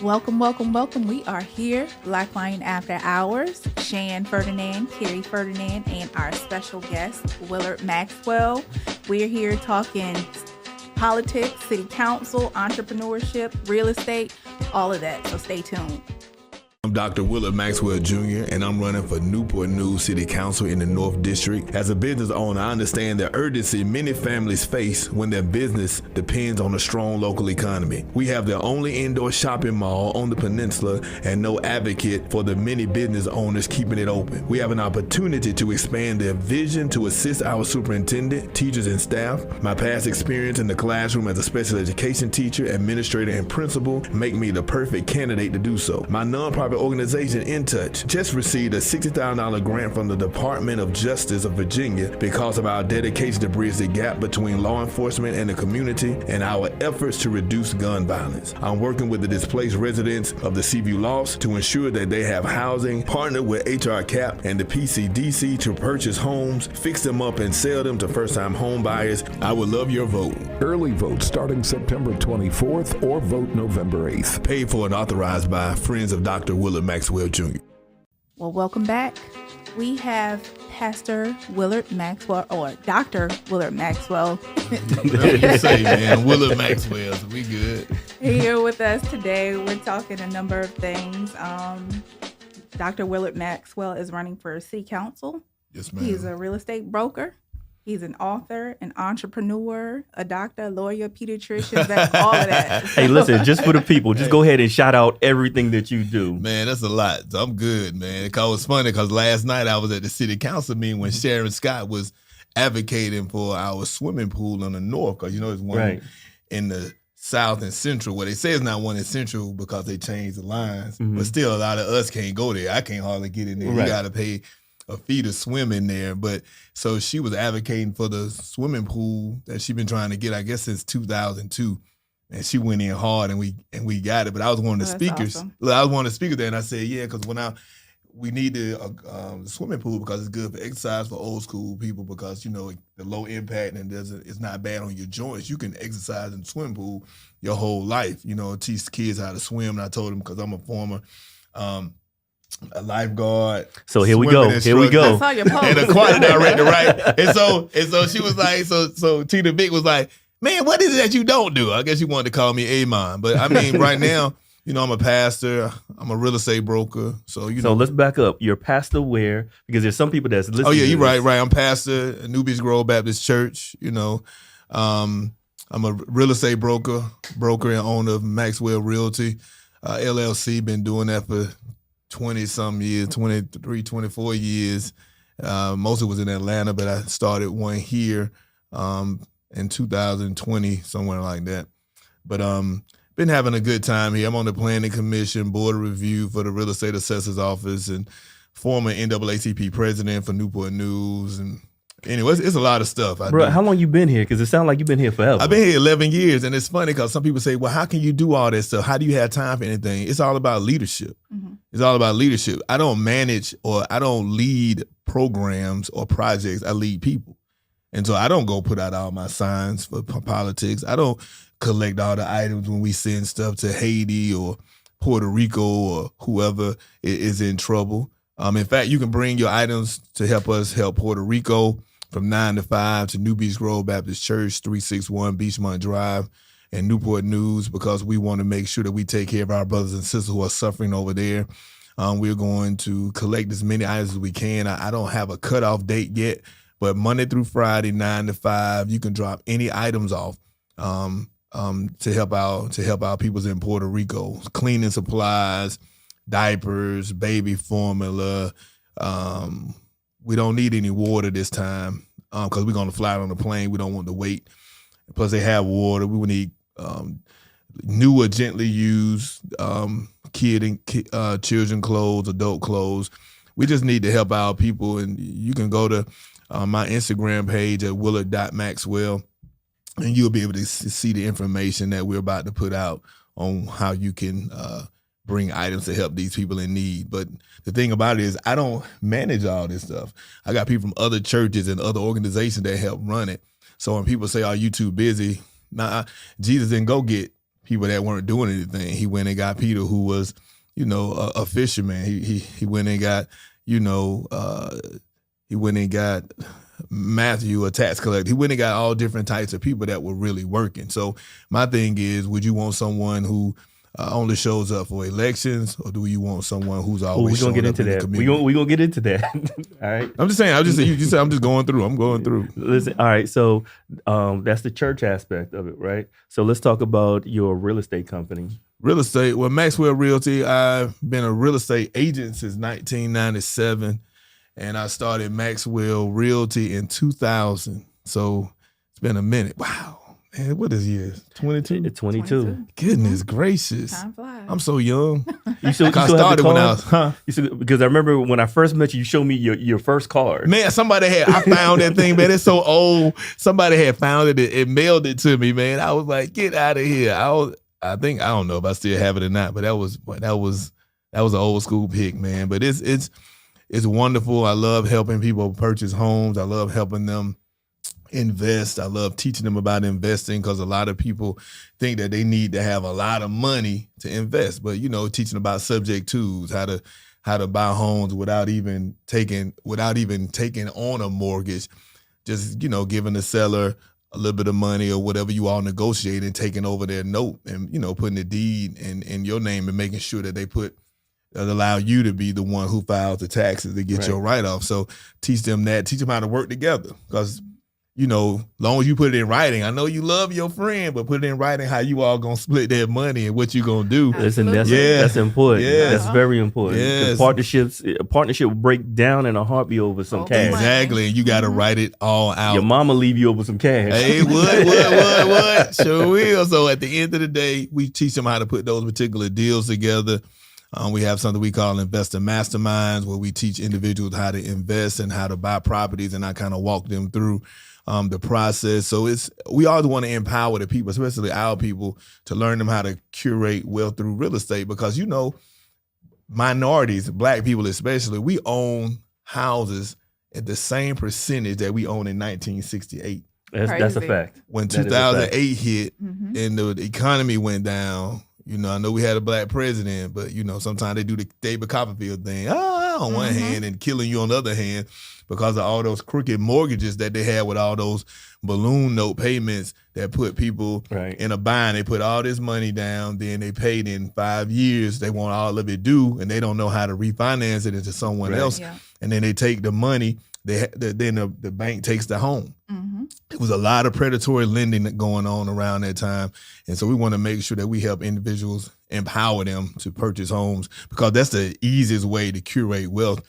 Welcome, welcome, welcome. We are here, Black Lion After Hours. Shan Ferdinand, Carrie Ferdinand, and our special guest, Willard Maxwell. We're here talking politics, city council, entrepreneurship, real estate, all of that. So stay tuned. I'm Dr. Willard Maxwell Jr., and I'm running for Newport News City Council in the North District. As a business owner, I understand the urgency many families face when their business depends on a strong local economy. We have the only indoor shopping mall on the peninsula and no advocate for the many business owners keeping it open. We have an opportunity to expand their vision to assist our superintendent, teachers, and staff. My past experience in the classroom as a special education teacher, administrator, and principal make me the perfect candidate to do so. My nonprofit organization In Touch just received a $60,000 grant from the Department of Justice of Virginia because of our dedication to bridge the gap between law enforcement and the community and our efforts to reduce gun violence. I'm working with the displaced residents of the Seaview Lost to ensure that they have housing, partner with HR CAP and the PCDC to purchase homes, fix them up, and sell them to first-time home buyers. I would love your vote. Early vote starting September 24th or vote November 8th. Paid for and authorized by Friends of Dr. Willard Maxwell Jr. Well, welcome back. We have Pastor Willard Maxwell, or Dr. Willard Maxwell. Say, man, Willard Maxwell, so we good. Here with us today. We're talking a number of things. Dr. Willard Maxwell is running for city council. Yes, ma'am. He's a real estate broker. He's an author, an entrepreneur, a doctor, a lawyer, pediatrician, all of that. Hey, listen, just for the people, just go ahead and shout out everything that you do. Man, that's a lot. So I'm good, man. It was funny because last night I was at the city council meeting when Sharon Scott was advocating for our swimming pool in the north, because, you know, there's one in the south and central, where they say it's not one in central because they changed the lines, but still a lot of us can't go there. I can't hardly get in there. You got to pay a fee to swim in there. But so she was advocating for the swimming pool that she's been trying to get, I guess, since 2002. And she went in hard, and we got it. But I was one of the speakers. Awesome. I was one of the speakers there, and I said, yeah, because we need the swimming pool because it's good for exercise for old school people, because, you know, the low impact and it's not bad on your joints. You can exercise in the swimming pool your whole life, you know, teach kids how to swim. And I told them, because I'm a former a lifeguard. So here we go. Here we go. I saw your post. And a choir director, right? And so she was like, so Tina Vick was like, man, what is it that you don't do? I guess you wanted to call me Amon. But I mean, right now, you know, I'm a pastor. I'm a real estate broker. So, you know. So let's back up. You're pastor where? Because there's some people that's listening. Oh, yeah, you're right. I'm pastor at New Beach Grove Baptist Church, you know. I'm a real estate broker and owner of Maxwell Realty, LLC. Been doing that for 20-some years, 23, 24 years. Most of it was in Atlanta, but I started one here in 2020, somewhere like that. But been having a good time here. I'm on the Planning Commission, Board of Review for the Real Estate Assessor's Office, and former NAACP president for Newport News. And anyway, it's a lot of stuff. Bro, how long you been here? Because it sounds like you've been here forever. I've been here 11 years, and it's funny because some people say, well, how can you do all that stuff? How do you have time for anything? It's all about leadership. It's all about leadership. I don't manage or I don't lead programs or projects. I lead people. And so I don't go put out all my signs for politics. I don't collect all the items when we send stuff to Haiti or Puerto Rico or whoever is in trouble. In fact, you can bring your items to help us help Puerto Rico from 9 to 5 to New Beach Grove Baptist Church, 361 Beachmont Drive, and Newport News, because we want to make sure that we take care of our brothers and sisters who are suffering over there. We're going to collect as many items as we can. I don't have a cutoff date yet, but Monday through Friday, 9 to 5, you can drop any items off to help our peoples in Puerto Rico. Cleaning supplies, diapers, baby formula. We don't need any water this time because we're going to fly on the plane. We don't want to wait. Plus, they have water. We would need newer, gently used children clothes, adult clothes. We just need to help our people. And you can go to my Instagram page at willard.maxwell, and you'll be able to see the information that we're about to put out on how you can bring items to help these people in need. But the thing about it is I don't manage all this stuff. I got people from other churches and other organizations that help run it. So when people say, are you too busy? Nah, Jesus didn't go get people that weren't doing anything. He went and got Peter, who was, a fisherman. He went and got, he went and got Matthew, a tax collector. He went and got all different types of people that were really working. So my thing is, would you want someone who only shows up for elections, or do you want someone who's always showing up in the community? We're gonna get into that. All right. I'm just saying. You said I'm just going through. I'm going through. Listen. All right. So that's the church aspect of it, right? So let's talk about your real estate company. Real estate. Well, Maxwell Realty. I've been a real estate agent since 1997, and I started Maxwell Realty in 2000. So it's been a minute. Wow. Man, what is years? 22? 22. Goodness gracious. Time flies. I'm so young. You still started when I was, because I remember when I first met you, you showed me your first card. Man, I found that thing, man. It's so old. Somebody had found it and mailed it to me, man. I was like, get out of here. I don't know if I still have it or not, but that was an old school pick, man. But it's wonderful. I love helping people purchase homes. I love helping them invest. I love teaching them about investing, because a lot of people think that they need to have a lot of money to invest. But teaching about subject twos, how to buy homes without even taking on a mortgage, just giving the seller a little bit of money or whatever you all negotiate, and taking over their note, and putting the deed in your name, and making sure that that allow you to be the one who files the taxes to get your write-off. So teach them how to work together, because long as you put it in writing, I know you love your friend, but put it in writing how you all gonna split that money and what you gonna do. Listen, that's important. Yeah. That's very important. Yes. A partnership will break down in a heartbeat over some cash. Exactly. And you got to write it all out. Your mama leave you over some cash. Hey, what? Sure will. So at the end of the day, we teach them how to put those particular deals together. We have something we call investor masterminds, where we teach individuals how to invest and how to buy properties, and I kind of walk them through the process. So we always want to empower the people, especially our people, to learn them how to curate wealth through real estate, because minorities, Black people especially, we own houses at the same percentage that we own in 1968. That's a fact. When 2008 hit and the economy went down, I know we had a Black president, but sometimes they do the David Copperfield thing on one hand and killing you on the other hand, because of all those crooked mortgages that they had with all those balloon note payments that put people in a bind. They put all this money down, then they paid in 5 years. They want all of it due, and they don't know how to refinance it into someone else. Yeah. And then they take the money. Then the bank takes the home. It was a lot of predatory lending going on around that time. And so we want to make sure that we help individuals, empower them to purchase homes, because that's the easiest way to curate wealth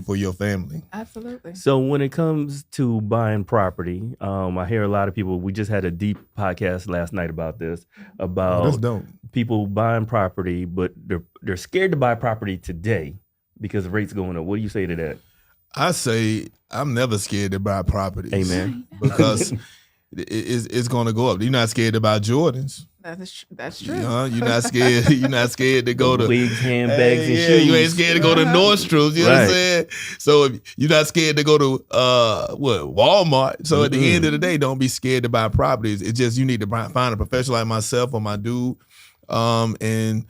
for your family. Absolutely. So when it comes to buying property, I hear a lot of people, we just had a deep podcast last night about this, about people buying property, but they're scared to buy property today because rates going up. What do you say to that? I say I'm never scared to buy properties. Amen. Because it's going to go up. You're not scared to buy Jordans. That's true. You're not scared. You're not scared to go to wigs, handbags, and shoes. You ain't scared to go to Nordstrom's. You know what I'm saying? So if you're not scared to go to Walmart. So at the end of the day, don't be scared to buy properties. It's just you need to find a professional like myself or my dude, and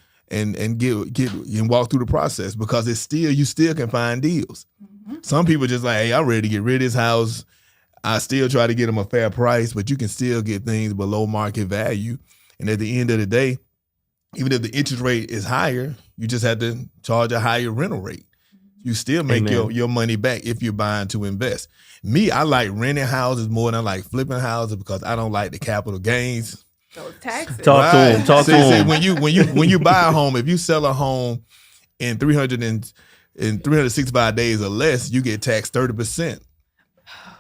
get and walk through the process, because you still can find deals. Some people just like, hey, I'm ready to get rid of this house. I still try to get them a fair price, but you can still get things below market value. And at the end of the day, even if the interest rate is higher, you just have to charge a higher rental rate. You still make your money back if you're buying to invest. Me, I like renting houses more than I like flipping houses, because I don't like the capital gains. Those taxes. Talk to him. When you buy a home, if you sell a home in 365 days or less, you get taxed 30%.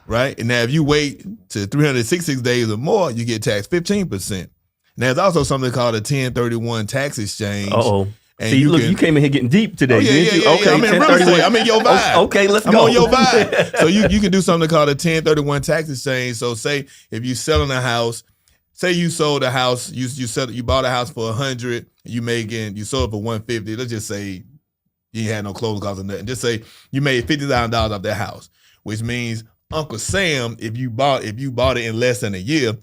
Right? And now if you wait to 366 days or more, you get taxed 15%. Now there's also something called a 1031 tax exchange. And see, you came in here getting deep today, didn't you? Okay, I'm in real estate. I'm in your vibe. Okay, let's go. I'm on your vibe. So you can do something called a 1031 tax exchange. So say if you're selling a house, say you sold a house, you bought a house for 100, you sold it for 150. Let's just say you ain't had no closing costs or nothing. Just say you made $50,000 off that house, which means Uncle Sam, if you bought it in less than a year,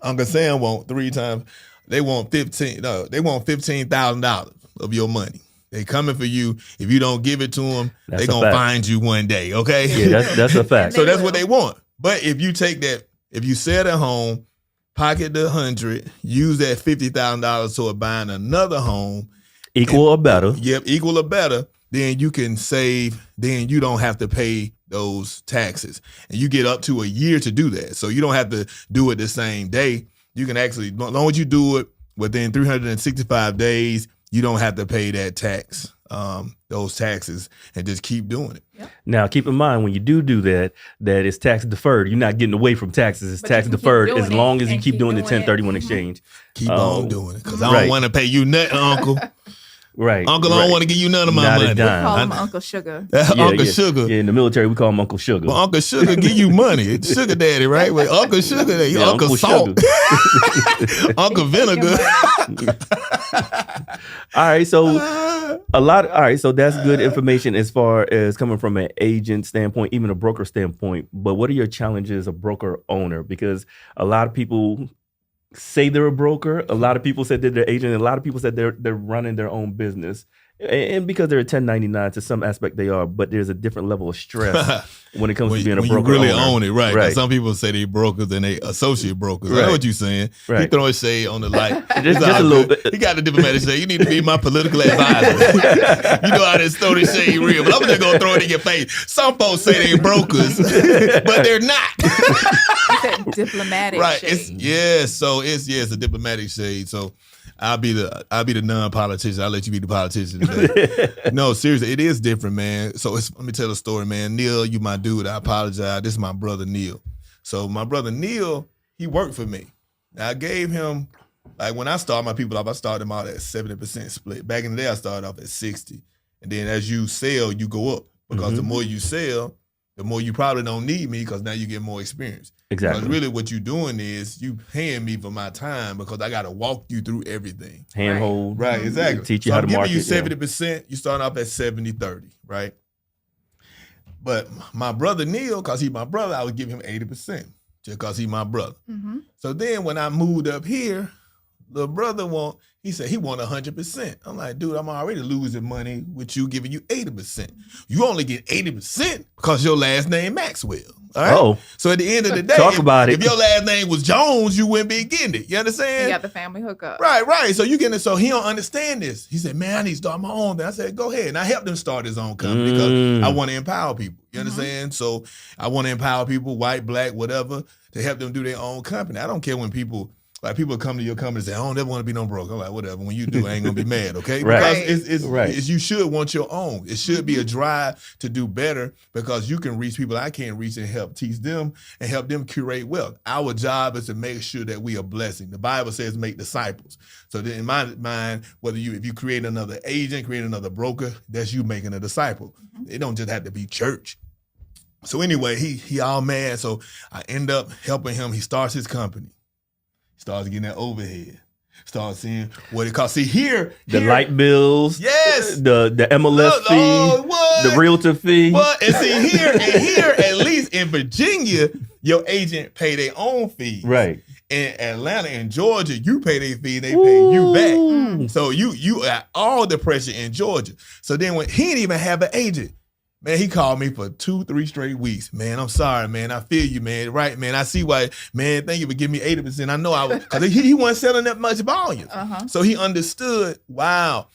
Uncle Sam want 3 times they want $15,000 of your money. They coming for you. If you don't give it to them, they gonna find you one day. Okay, yeah, that's a fact. So that's what they want. But if you take that, if you sell at home, pocket the $100, use that $50,000 toward buying another home, equal or better. Yep, equal or better. Then you can save. Then you don't have to pay those taxes, and you get up to a year to do that. So you don't have to do it the same day. You can actually, as long as you do it within 365 days, you don't have to pay that tax, those taxes, and just keep doing it. Yep. Now, keep in mind, when you do that it's tax deferred. You're not getting away from taxes. It's tax deferred as long as you keep doing the 1031 exchange. Keep on doing it, because I don't want to pay you nothing, Uncle. Right. Uncle, I don't want to give you none of my money. We call him Uncle Sugar. Uncle Sugar. Yeah, in the military, we call him Uncle Sugar. Well, Uncle Sugar give you money. It's Sugar Daddy, right? Well, Uncle Sugar, Uncle Salt. Uncle Vinegar. All right, so so that's good information as far as coming from an agent standpoint, even a broker standpoint. But what are your challenges as a broker owner? Because a lot of people say they're a broker, a lot of people said they're their agent, and a lot of people said they're running their own business. And because they're a 1099, to some aspect they are, but there's a different level of stress when it comes to being a broker. You really owner. own it, right? Some people say they brokers and they associate brokers. Right. I know what you're saying. Right. He throwing shade on the light. just a little bit. He got the diplomatic shade. You need to be my political advisor. You know how this throw this shade real, but I'm just gonna throw it in your face. Some folks say they brokers, but they're not. It's a diplomatic shade. So it's a diplomatic shade. So I'll be the non-politician. I'll let you be the politician today. No, seriously, it is different, man. So let me tell a story, man. Neil, you my dude. I apologize. This is my brother, Neil. So my brother, Neil, he worked for me. Now, I gave him, like when I started my people off, I started them out at 70% split. Back in the day, I started off at 60. And then as you sell, you go up. Because the more you sell, the more you probably don't need me, because now you get more experience. Exactly. Because really what you're doing is you paying me for my time, because I got to walk you through everything. Handhold. Right, exactly. Teach you how to market. I'm giving you 70%. You start off at 70-30, right? But my brother Neil, because he's my brother, I would give him 80% just because he's my brother. Mm-hmm. So then when I moved up here, the brother he said he want 100%. I'm like, dude, I'm already losing money with you giving you 80%. You only get 80% because your last name Maxwell. All right? Oh. So at the end of the day, if your last name was Jones, you wouldn't be getting it. You understand? You got the family hookup. Right. So you getting it. So he don't understand this. He said, man, I need to start my own thing. I said, go ahead. And I helped him start his own company because I want to empower people. You understand? So I want to empower people, white, black, whatever, to help them do their own company. I don't care when people come to your company and say, I don't ever want to be no broke. I'm like, whatever. When you do, I ain't going to be mad, okay? Right. Because you should want your own. It should be a drive to do better, because you can reach people I can't reach and help teach them and help them curate wealth. Our job is to make sure that we are blessing. The Bible says make disciples. So then in my mind, if you create another agent, create another broker, that's you making a disciple. It don't just have to be church. So anyway, he all mad. So I end up helping him. He starts his company. Starts getting that overhead. Starts seeing what it costs. See here, the light bills. Yes. The MLS fee. The realtor fee. What? And see here, at least in Virginia, your agent pay their own fees. Right. In Atlanta and Georgia, you pay their fee and they pay you back. So you got all the pressure in Georgia. So then when he didn't even have an agent, man, he called me for 2-3 straight weeks. Man, I'm sorry, man. I feel you, man. Right, man. I see why, man. Thank you for giving me 80%. I know I was, because he wasn't selling that much volume. So he understood, wow,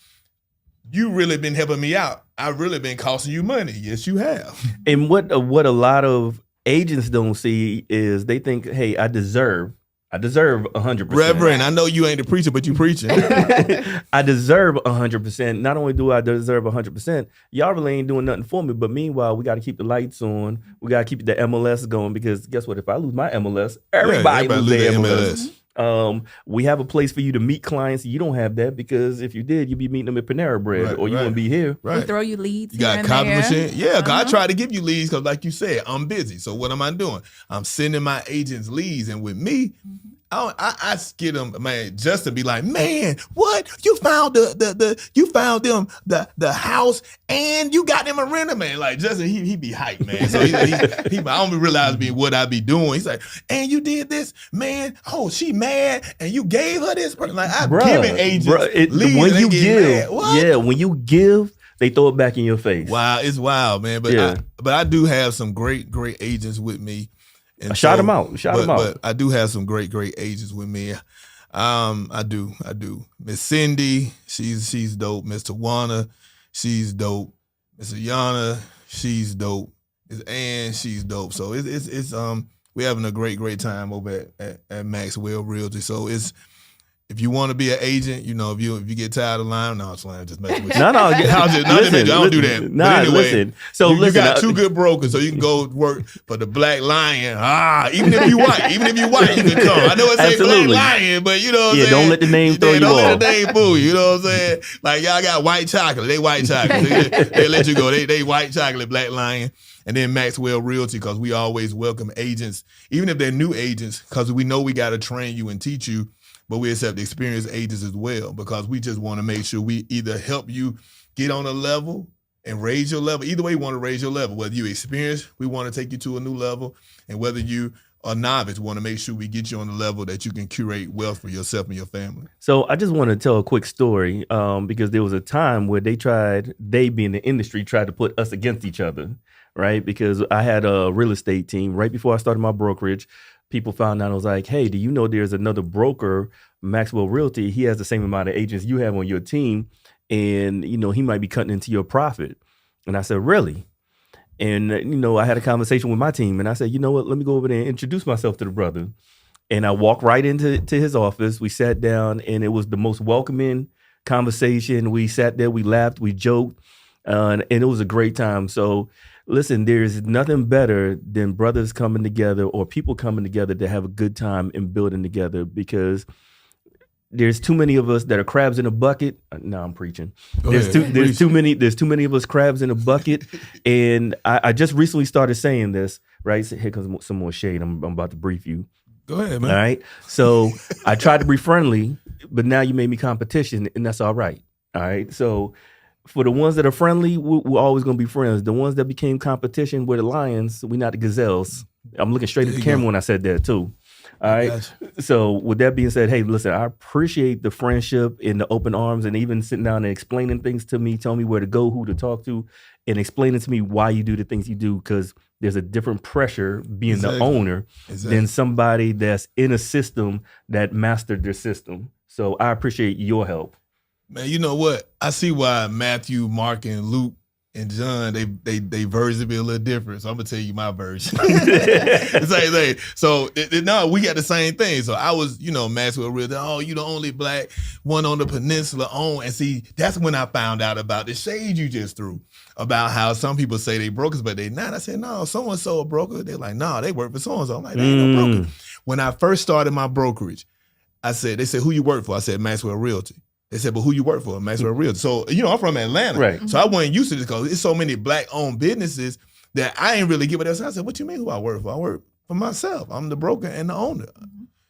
you really been helping me out. I've really been costing you money. Yes, you have. And what a lot of agents don't see is they think, hey, I deserve 100%. Reverend, I know you ain't a preacher, but you preaching. I deserve 100%. Not only do I deserve 100%, y'all really ain't doing nothing for me. But meanwhile, we got to keep the lights on. We got to keep the MLS going, because guess what? If I lose my MLS, everybody lose their MLS. We have a place for you to meet clients. You don't have that, because if you did, you'd be meeting them at Panera Bread, or you wouldn't be here. Right. We'll throw you leads. You got copy machine. Yeah, I try to give you leads because, like you said, I'm busy. So what am I doing? I'm sending my agents leads, and with me, I skid them, man, just to be like, man, what? You found the house and you got them a renter, man. Like Justin, he be hyped, man. So he I don't realize what I be doing. He's like, and you did this, man. Oh, she mad, and you gave her this person. Like I've given agents when you give, when you give, they throw it back in your face. Wow, it's wild, man. But I do have some great agents with me. And shout them out. But I do have some great agents with me. I do. Miss Cindy, she's dope. Miss Tawana, she's dope. Miss Ayana, she's dope. Miss Ann, she's dope. So it's we're having a great time over at Maxwell Realty. So if you want to be an agent, if you get tired of lying, no, I'm just messing with you. No, I don't do that. Nah, but anyway, listen. So you got two good brokers, so you can go work for the Black Lion. Even if you white, you can come. I know it say Black Lion, but you know what I'm saying? Don't let the name throw you off. Don't let the name fool you. You know what I'm saying? Like y'all got white chocolate. They white chocolate. They let you go. They white chocolate, Black Lion. And then Maxwell Realty, because we always welcome agents, even if they're new agents, because we know we got to train you and teach you. But we accept experienced agents as well, because we just want to make sure we either help you get on a level and raise your level. Either way, we want to raise your level. Whether you're experienced, we want to take you to a new level. And whether you are novice, we want to make sure we get you on the level that you can curate wealth for yourself and your family. So I just want to tell a quick story because there was a time where they being the industry, tried to put us against each other, right? Because I had a real estate team right before I started my brokerage. People found out, I was like, hey, do you know there's another broker, Maxwell Realty? He has the same amount of agents you have on your team, and, he might be cutting into your profit. And I said, really? And, I had a conversation with my team, and I said, you know what, let me go over there and introduce myself to the brother. And I walked right into his office. We sat down, and it was the most welcoming conversation. We sat there, we laughed, we joked, and it was a great time. So listen, there's nothing better than brothers coming together or people coming together to have a good time and building together, because there's too many of us that are crabs in a bucket. No, I'm preaching. There's too many of us crabs in a bucket. And I just recently started saying this, right? So here comes some more shade. I'm about to brief you. Go ahead, man. All right. So I tried to be friendly, but now you made me competition, and that's all right. All right. So for the ones that are friendly, we're always going to be friends. The ones that became competition, we're the lions. We're not the gazelles. I'm looking straight at the camera when I said that too. All right. Gotcha. So with that being said, hey, listen, I appreciate the friendship and the open arms, and even sitting down and explaining things to me, telling me where to go, who to talk to, and explaining to me why you do the things you do, because there's a different pressure being the owner than somebody that's in a system that mastered their system. So I appreciate your help. Man, you know what? I see why Matthew, Mark, and Luke and John, they version be a little different. So I'm gonna tell you my version. The same thing. So no, we got the same thing. So I was, Maxwell Realty. Oh, you the only Black one on the peninsula on. And see, that's when I found out about the shade you just threw about how some people say they brokers, but they not. I said, no, so-and-so a broker. They're like, no, they work for so-and-so. I'm like, they ain't no broker. When I first started my brokerage, they said, who you work for? I said, Maxwell Realty. They said, but who you work for? Maxwell Realty. So, I'm from Atlanta. Right. So I wasn't used to this because it's so many Black-owned businesses that I ain't really give it else. I said, what you mean who I work for? I work for myself. I'm the broker and the owner.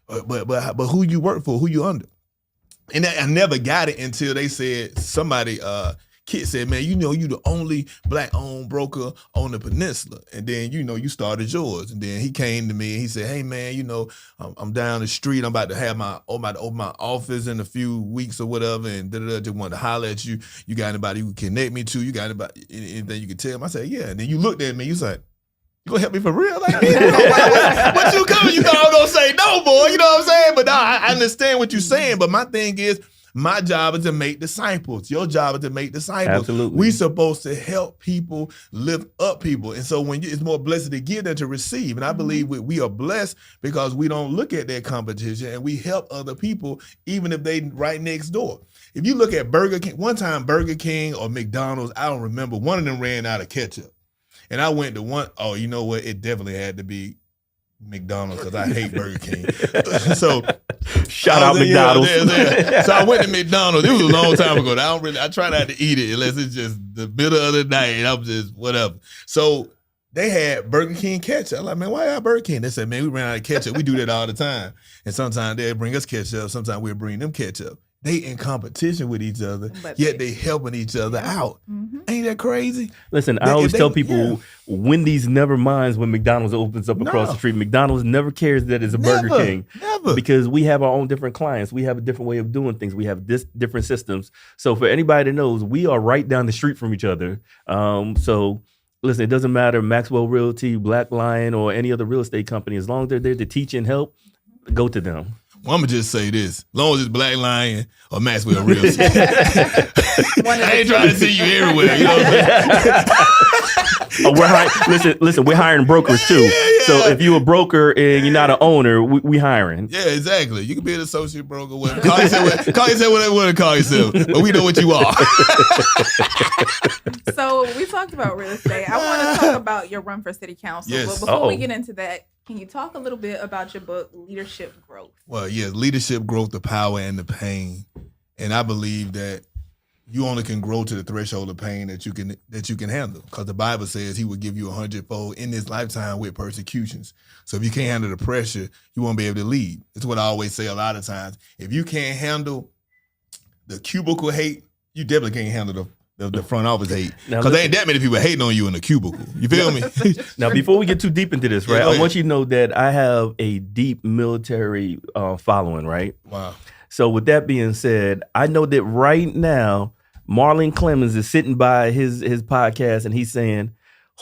But who you work for? Who you under? And I never got it until they said, somebody, Kit said, man, you the only Black-owned broker on the peninsula. And then, you started yours. And then he came to me and he said, hey, man, I'm down the street. I'm about to open my office in a few weeks or whatever. And just wanted to holler at you. You got anybody you can connect me to? You got anybody, anything you can tell him? I said, yeah. And then you looked at me. You was like, you gonna help me for real? Like, what you coming? You thought I was gonna say no, boy. You know what I'm saying? But I understand what you're saying. But my thing is, my job is to make disciples. Your job is to make disciples. Absolutely. We're supposed to help people, lift up people. And so it's more blessed to give than to receive. And I believe we are blessed because we don't look at that competition and we help other people even if they right next door. If you look at Burger King, one time Burger King or McDonald's, I don't remember, one of them ran out of ketchup. And I went to one, you know what? It definitely had to be McDonald's because I hate Burger King. So shout out McDonald's. So I went to McDonald's. It was a long time ago. I try not to eat it unless it's just the middle of the night and I'm just whatever. So They had Burger King ketchup. I'm like, man, why y'all Burger King? They said, man, we ran out of ketchup. We do that all the time. And sometimes they'll bring us ketchup. Sometimes we'll bring them ketchup. They in competition with each other, yet they helping each other out. Mm-hmm. Ain't that crazy? Listen, I always tell people, Wendy's never minds when McDonald's opens up across the street. McDonald's never cares that it's a Burger King. Never. Because we have our own different clients. We have a different way of doing things. We have different systems. So for anybody that knows, we are right down the street from each other. So listen, it doesn't matter, Maxwell Realty, Black Lion, or any other real estate company. As long as they're there to teach and help, go to them. Well, I'm going to just say this. As long as it's Black Lion or Maxwell Realty. I ain't trying to see you everywhere. You know what I'm saying? Listen, we're hiring brokers too. Yeah. So if you're a broker and you're not an owner, we hiring. Yeah, exactly. You can be an associate broker. Call yourself whatever you want to call yourself. But we know what you are. So we talked about real estate. I want to talk about your run for city council. Yes. But before we get into that, can you talk a little bit about your book, Leadership Growth? Well, yes, Leadership Growth, the Power and the Pain. And I believe that you only can grow to the threshold of pain that you can handle. Because the Bible says he will give you 100-fold in this lifetime with persecutions. So if you can't handle the pressure, you won't be able to lead. It's what I always say a lot of times. If you can't handle the cubicle hate, you definitely can't handle the front office hate. Because there ain't that many people hating on you in the cubicle. You feel me? Now, before we get too deep into this, right, I want you to know that I have a deep military following, right? Wow. So with that being said, I know that right now, Marlon Clemens is sitting by his podcast and he's saying,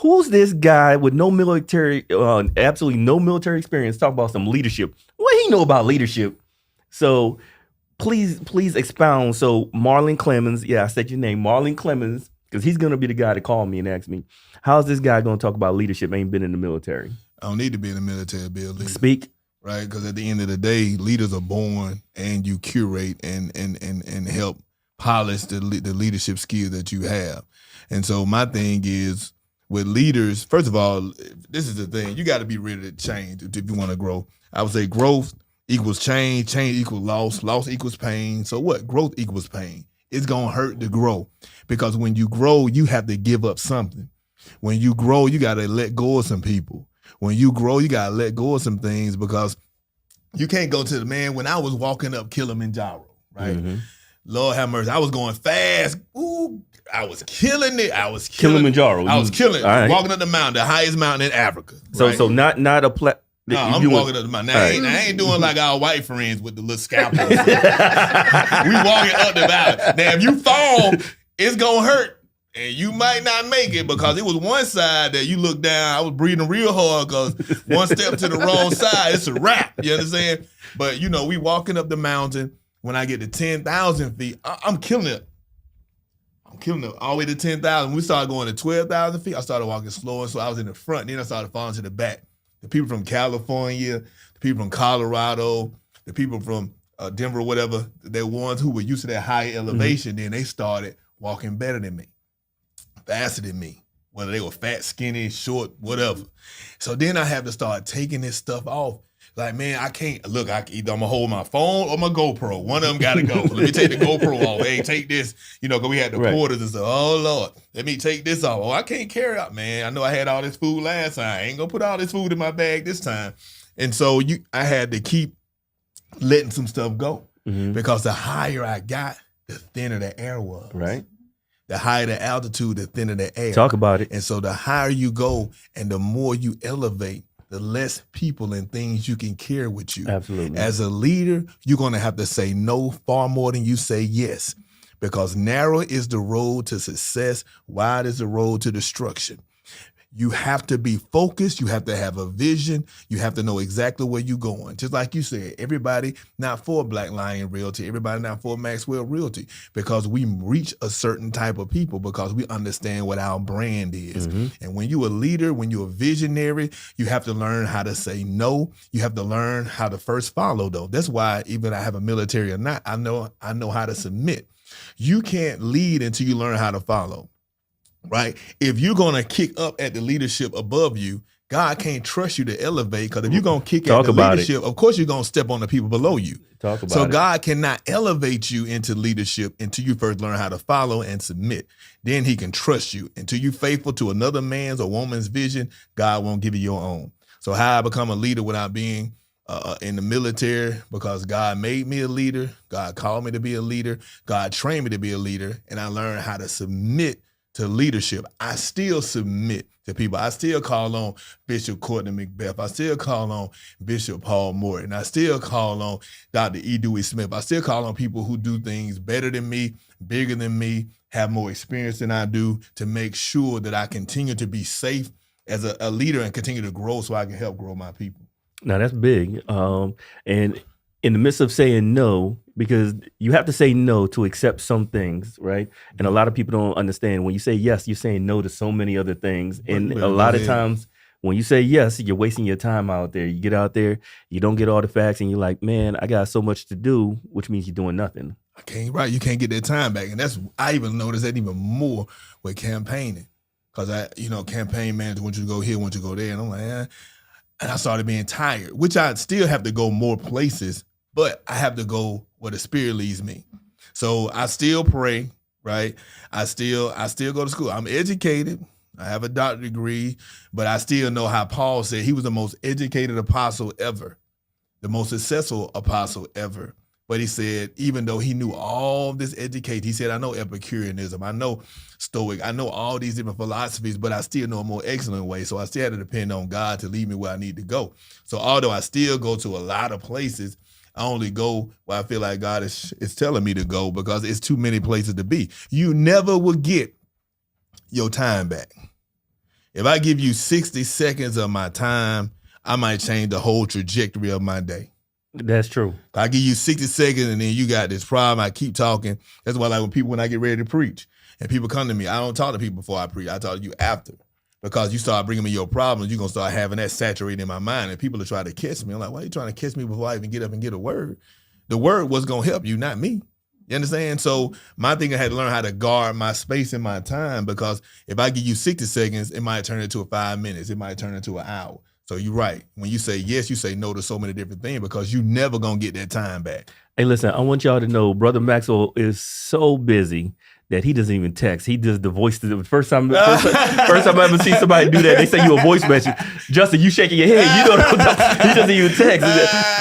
who's this guy with no military, absolutely no military experience, talking about some leadership? What he know about leadership? So please expound. So Marlon Clemens, I said your name, Marlon Clemens, because he's going to be the guy to call me and ask me, how's this guy going to talk about leadership? Ain't been in the military. I don't need to be in the military to be a leader. Speak. Right, because at the end of the day, leaders are born and you curate and help polish the leadership skill that you have. And so my thing is with leaders, first of all, this is the thing, you got to be ready to change if you want to grow. I would say growth equals change equals loss equals pain. So what? Growth equals pain. It's going to hurt to grow because when you grow, you have to give up something. When you grow, you got to let go of some people. When you grow, you got to let go of some things because you can't go to the man. When I was walking up Kilimanjaro, right? Mm-hmm. Lord have mercy. I was going fast. Ooh, I was killing it. Kilimanjaro. I was killing it. Right. Walking up the mountain, the highest mountain in Africa. Right? So not a No, I'm walking up the mountain. Now, I ain't doing like our white friends with the little scalpels. We walking up the mountain. Now, if you fall, it's going to hurt. And you might not make it because it was one side that you look down. I was breathing real hard because one step to the wrong side, it's a wrap. You understand? But, we walking up the mountain. When I get to 10,000 feet, I'm killing it. I'm killing it all the way to 10,000. When we started going to 12,000 feet, I started walking slower. So I was in the front. Then I started falling to the back. The people from California, the people from Colorado, the people from Denver, whatever, they're ones who were used to that high elevation. Then they started walking better than me. Faster than me, whether they were fat, skinny, short, whatever. So then I have to start taking this stuff off. Like, man, I can't, look, either I'm going to hold my phone or my GoPro. One of them got to go. Let me take the GoPro off. Hey, take this. Because we had the porters and stuff. Oh, Lord, let me take this off. Oh, I can't carry it. Man, I know I had all this food last time. I ain't going to put all this food in my bag this time. And so I had to keep letting some stuff go because the higher I got, the thinner the air was. Right. The higher the altitude, the thinner the air. Talk about it. And so the higher you go and the more you elevate, the less people and things you can carry with you. Absolutely. As a leader, you're going to have to say no far more than you say yes, because narrow is the road to success, wide is the road to destruction. You have to be focused. You have to have a vision. You have to know exactly where you're going. Just like you said, everybody not for Black Lion Realty, everybody not for Maxwell Realty, because we reach a certain type of people because we understand what our brand is. And when you're a leader, when you're a visionary, you have to learn how to say no. You have to learn how to first follow, though. That's why even I have a military or not, I know how to submit. You can't lead until you learn how to follow. Right? If you're going to kick up at the leadership above you, God can't trust you to elevate, because if you're going to kick Talk at the about leadership, of course you're going to step on the people below you. Talk about so it. God cannot elevate you into leadership until you first learn how to follow and submit. Then he can trust you. Until you're faithful to another man's or woman's vision, God won't give you your own. So how I become a leader without being in the military, because God made me a leader. God called me to be a leader. God trained me to be a leader. And I learned how to submit to leadership. I still submit to people. I still call on Bishop Courtney Macbeth. I still call on Bishop Paul Morton. I still call on Dr. E. Dewey Smith. I still call on people who do things better than me, bigger than me, have more experience than I do, to make sure that I continue to be safe as a leader and continue to grow so I can help grow my people. Now that's big. And in the midst of saying no, because you have to say no to accept some things, right? And a lot of people don't understand, when you say yes, you're saying no to so many other things. And a lot of times when you say yes, you're wasting your time out there. You get out there, you don't get all the facts, and you're like, man, I got so much to do, which means you're doing nothing. You can't get that time back. And I even noticed that even more with campaigning. Because campaign manager want you to go here, want you to go there. And I'm like, And I started being tired, which I still have to go more places, but I have to go where the Spirit leads me. So I still pray, right? I still go to school. I'm educated. I have a doctorate degree, but I still know how Paul said he was the most educated apostle ever, the most successful apostle ever. But he said, even though he knew all this education, he said, I know Epicureanism, I know Stoic, I know all these different philosophies, but I still know a more excellent way. So I still had to depend on God to lead me where I need to go. So although I still go to a lot of places, I only go where I feel like God is telling me to go, because it's too many places to be. You never will get your time back. If I give you 60 seconds of my time, I might change the whole trajectory of my day. That's true. I give you 60 seconds and then you got this problem. I keep talking. That's why, like, when I get ready to preach and people come to me, I don't talk to people before I preach. I talk to you after, because you start bringing me your problems, you're going to start having that saturated in my mind, and people are trying to catch me. I'm like, why are you trying to catch me before I even get up and get a word? The word was going to help you, not me. You understand? So my thing, I had to learn how to guard my space and my time, because if I give you 60 seconds, it might turn into 5 minutes. It might turn into an hour. So you're right. When you say yes, you say no to so many different things, because you never going to get that time back. Hey, listen, I want y'all to know Brother Maxwell is so busy that he doesn't even text. He does the voice. First time I ever see somebody do that, they send you a voice message. Justin, you shaking your head. You don't know. He doesn't even text.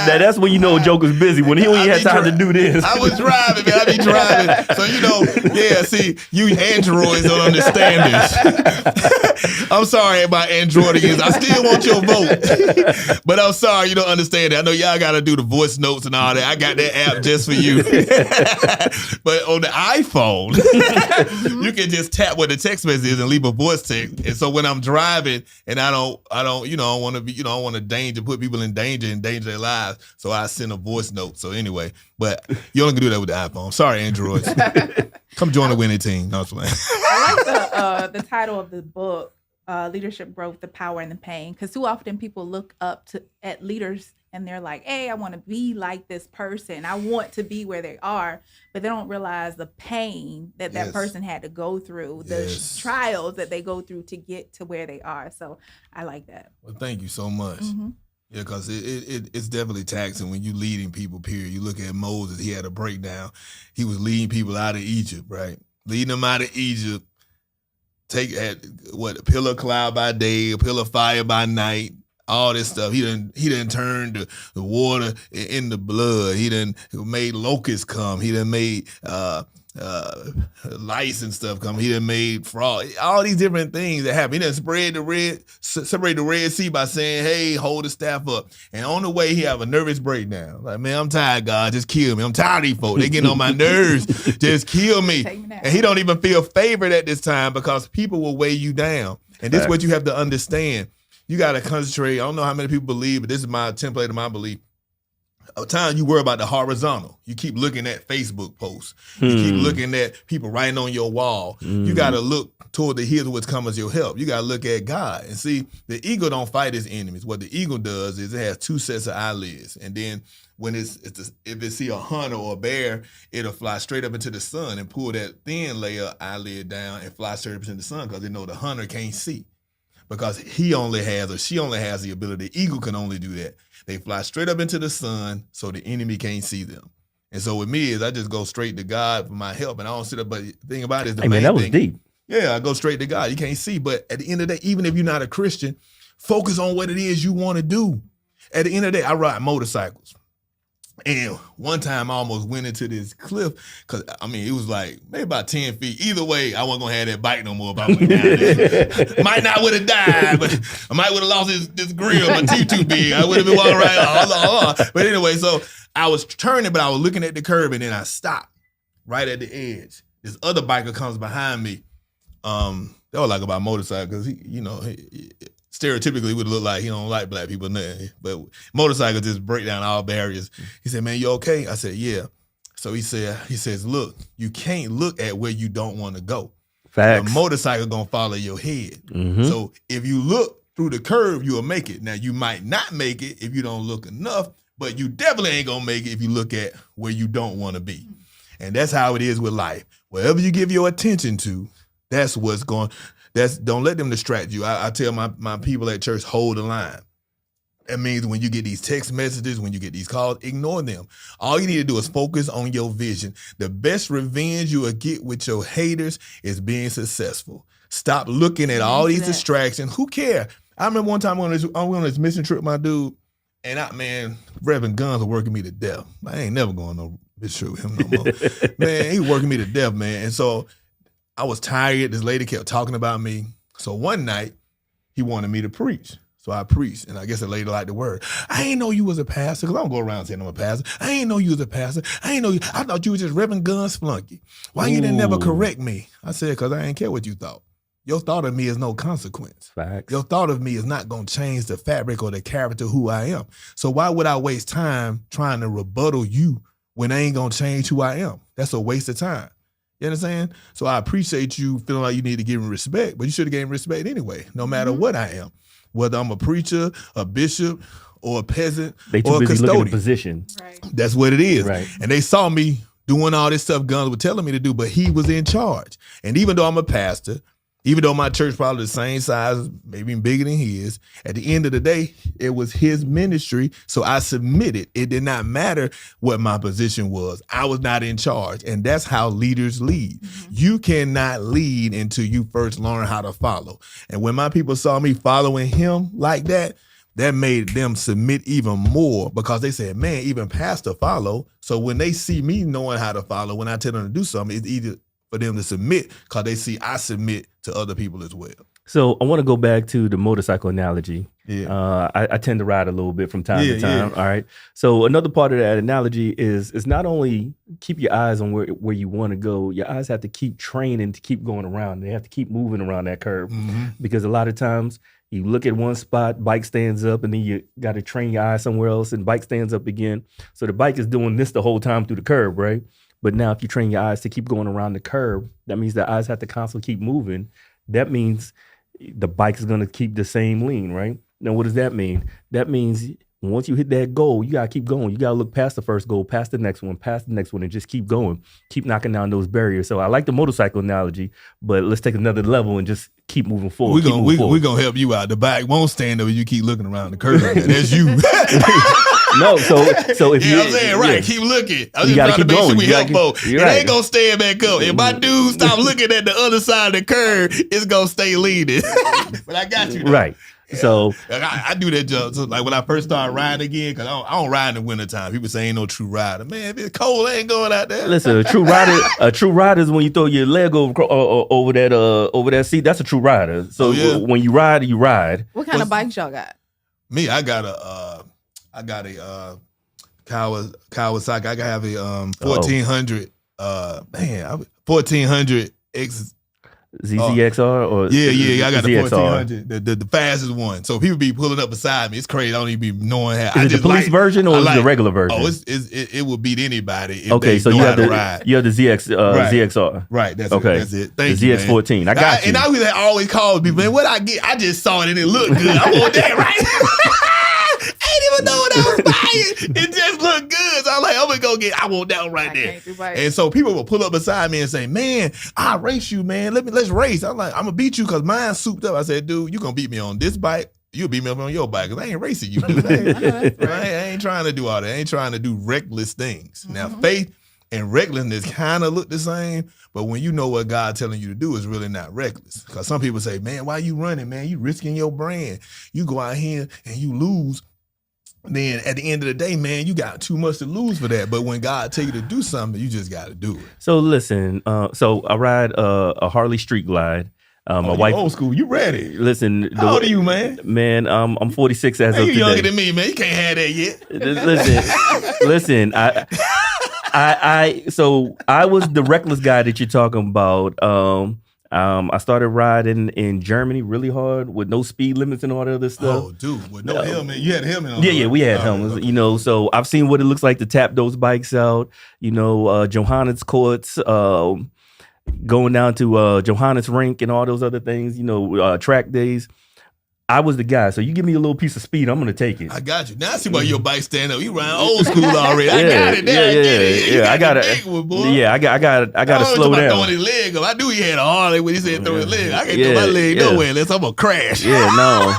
That's when you know a joker's busy, when he only had time to do this. I was driving, man. I be driving. So, see, you androids don't understand this. I'm sorry about androidians. I still want your vote. But I'm sorry you don't understand it. I know y'all got to do the voice notes and all that. I got that app just for you. But on the iPhone, you can just tap where the text message is and leave a voice text. And so when I'm driving and I don't want to be, I don't want to put people in danger their lives. So I send a voice note. So anyway, but you only can do that with the iPhone. Sorry, Androids. Come join the winning team. No, I like the title of the book, Leadership Growth, the Power and the Pain. Because too often people look up at leaders and they're like, hey, I want to be like this person. I want to be where they are. But they don't realize the pain that person had to go through, the trials that they go through to get to where they are. So I like that. Well, thank you so much. Mm-hmm. Yeah, because it's definitely taxing when you leading people, period. You look at Moses, he had a breakdown. He was leading people out of Egypt, right? Leading them out of Egypt. A pillar of cloud by day, a pillar of fire by night. All this stuff. He done turned the water in the blood. He done made locusts come. He done made lice and stuff come. He done made frog. All these different things that happen. He done separate the Red Sea by saying, hey, hold the staff up. And on the way, he have a nervous breakdown. Like, man, I'm tired, God. Just kill me. I'm tired of these folks. They getting on my nerves. Just kill me. And he don't even feel favored at this time, because people will weigh you down. And this is what you have to understand. You got to concentrate. I don't know how many people believe, but this is my template of my belief. At times you worry about the horizontal. You keep looking at Facebook posts. You keep looking at people writing on your wall. You got to look toward the hills which comes your help. You got to look at God. And see, the eagle don't fight its enemies. What the eagle does is it has two sets of eyelids. And then when if it see a hunter or a bear, it'll fly straight up into the sun and pull that thin layer eyelid down and fly straight up into the sun, because they know the hunter can't see. because he only has or she only has the ability. The eagle can only do that. They fly straight up into the sun so the enemy can't see them. And so with me is I just go straight to God for my help, and I don't sit up. But the thing about it is the main that was thing, deep. Yeah, I go straight to God. You can't see, but at the end of the day, even if you're not a Christian, focus on what it is you want to do. At the end of the day, I ride motorcycles. And one time I almost went into this cliff because, it was like maybe about 10 feet. Either way, I wasn't going to have that bike no more if I went down there. Might not would have died, but I might would have lost this grill. My teeth too big. I would have been walking right. But anyway, so I was turning, but I was looking at the curb, and then I stopped right at the edge. This other biker comes behind me. They were like about motorcycles. He stereotypically would look like he don't like black people, nothing. But motorcycles just break down all barriers. He said, "Man, you okay?" I said, "Yeah." So he says, "Look, you can't look at where you don't want to go. Facts. The motorcycle gonna follow your head. Mm-hmm. So if you look through the curve, you'll make it. Now you might not make it if you don't look enough, but you definitely ain't gonna make it if you look at where you don't want to be." And that's how it is with life. Wherever you give your attention to, that's what's going. Don't let them distract you. I tell my people at church, hold the line. That means when you get these text messages, when you get these calls, ignore them. All you need to do is focus on your vision. The best revenge you will get with your haters is being successful. Stop looking at all these distractions. Who cares? I remember one time on this mission trip, my dude, and Reverend Guns was working me to death. I ain't never going on mission trip with him no more. Man, he working me to death, man. And so I was tired. This lady kept talking about me. So one night, he wanted me to preach. So I preached, and I guess the lady liked the word. I ain't know you was a pastor, because I don't go around saying I'm a pastor. I ain't know you was a pastor. I thought you was just Reverend Guns flunky. Why you didn't never correct me? I said, because I ain't care what you thought. Your thought of me is no consequence. Facts. Your thought of me is not going to change the fabric or the character of who I am. So why would I waste time trying to rebuttal you when I ain't going to change who I am? That's a waste of time. You understand? So I appreciate you feeling like you need to give me respect, but you should have given respect anyway, no matter what I am. Whether I'm a preacher, a bishop, or a peasant, they too or a busy custodian. looking at position. Right. That's what it is. Right. And they saw me doing all this stuff Guns were telling me to do, but he was in charge. And even though I'm a pastor, even though my church probably the same size, maybe even bigger than his, at the end of the day, it was his ministry, so I submitted. It did not matter what my position was. I was not in charge, and that's how leaders lead. Mm-hmm. You cannot lead until you first learn how to follow. And when my people saw me following him like that made them submit even more, because they said, man, even pastor follow. So when they see me knowing how to follow, when I tell them to do something, it's easy for them to submit because they see I submit to other people as well. So I want to go back to the motorcycle analogy. Yeah. I tend to ride a little bit from time to time. Yeah. All right. So another part of that analogy is not only keep your eyes on where you want to go, your eyes have to keep training to keep going around. They have to keep moving around that curve, because a lot of times you look at one spot, bike stands up, and then you got to train your eyes somewhere else, and bike stands up again. So the bike is doing this the whole time through the curve, right? But now if you train your eyes to keep going around the curve, that means the eyes have to constantly keep moving. That means the bike is going to keep the same lean, right? Now, what does that mean? That means once you hit that goal, you got to keep going. You got to look past the first goal, past the next one, and just keep going. Keep knocking down those barriers. So I like the motorcycle analogy, but let's take another level and just keep moving forward. We're going to help you out. The bike won't stand there when you keep looking around the curve. That's you. No, so if you know what I'm saying, right? Yeah. Keep looking. I'm just trying to make sure we help both. It ain't gonna stand back up. If my dude stop looking at the other side of the curve, it's gonna stay leaning. But I got you, though. Right. Yeah. So I do that job. So like when I first started riding again, because I don't ride in the wintertime. People say ain't no true rider. Man, if it's cold, I ain't going out there. Listen, a true rider is when you throw your leg over that seat. That's a true rider. So when you ride, you ride. What kind of bikes y'all got? Me, I got a Kawasaki. I have a 1400. 1400 X. ZZXR or yeah. I got the ZXR. 1400, the fastest one. So people be pulling up beside me. It's crazy. I don't even be knowing how. Is it the police version or is it the regular version? Oh, it would beat anybody. If okay, they so know you have how to ride. You have the ZXR. Right. That's okay. It. That's it. Thank the you, ZX14. I got you. And I always call me, man. What I get? I just saw it and it looked good. I want that, right? I ain't even know what I was buying. It just looked good. So I'm like, I'm gonna go I want that one right there. And so people will pull up beside me and say, man, I'll race you, man. Let's race. I'm like, I'm gonna beat you because mine's souped up. I said, dude, you gonna beat me on this bike. You'll beat me up on your bike because I ain't racing you. I ain't trying to do all that. I ain't trying to do reckless things. Now, faith and recklessness kind of look the same, but when you know what God telling you to do, is really not reckless. Because some people say, man, why you running, man? You risking your brand. You go out here and you lose. Then at the end of the day, man, you got too much to lose for that. But when God tell you to do something, you just got to do it. So listen, so I ride a Harley Street Glide. My wife, old school. You ready? Listen, how old are you, man? Man, I'm 46 as of today. You younger than me, man. You can't have that yet. Listen. So I was the reckless guy that you're talking about. I started riding in Germany really hard with no speed limits and all that other stuff. Oh, dude, with no helmet. You had a helmet on. Yeah, we had helmets. Okay. You know, so I've seen what it looks like to tap those bikes out. You know, Johannes courts. Going down to Johannes Rink and all those other things, you know, track days. I was the guy. So you give me a little piece of speed, I'm going to take it. I got you. Now I see why your bike stand up. You riding old school already. I got it. I got it. I got to slow down. Throwing his leg up. I knew he had a Harley when he said throw his leg. I can't throw my leg nowhere unless I'm going to crash. No.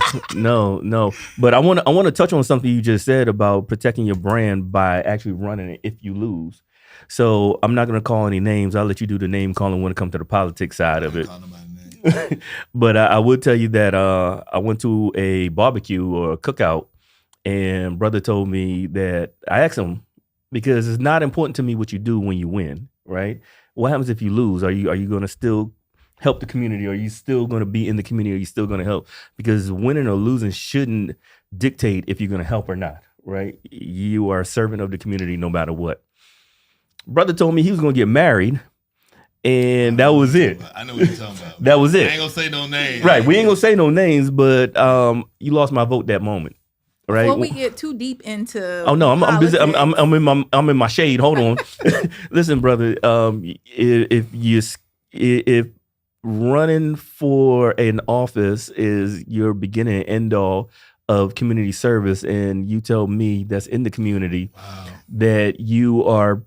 But I want to touch on something you just said about protecting your brand by actually running it if you lose. So I'm not going to call any names. I'll let you do the name calling when it comes to the politics side of it. But I would tell you that I went to a barbecue or a cookout, and brother told me that I asked him, because it's not important to me what you do when you win, right? What happens if you lose? Are you going to still help the community? Are you still going to be in the community? Are you still going to help? Because winning or losing shouldn't dictate if you're going to help or not, right? You are a servant of the community no matter what. Brother told me he was going to get married, and that was it. I know what you're talking about. That was it. I ain't going to say no names. Right. We ain't going to say no names, but you lost my vote that moment. Right. Before we get too deep into I'm busy. I'm in my shade. Hold on. Listen, brother, if running for an office is your beginning and end all of community service, and you tell me that's in the community that you are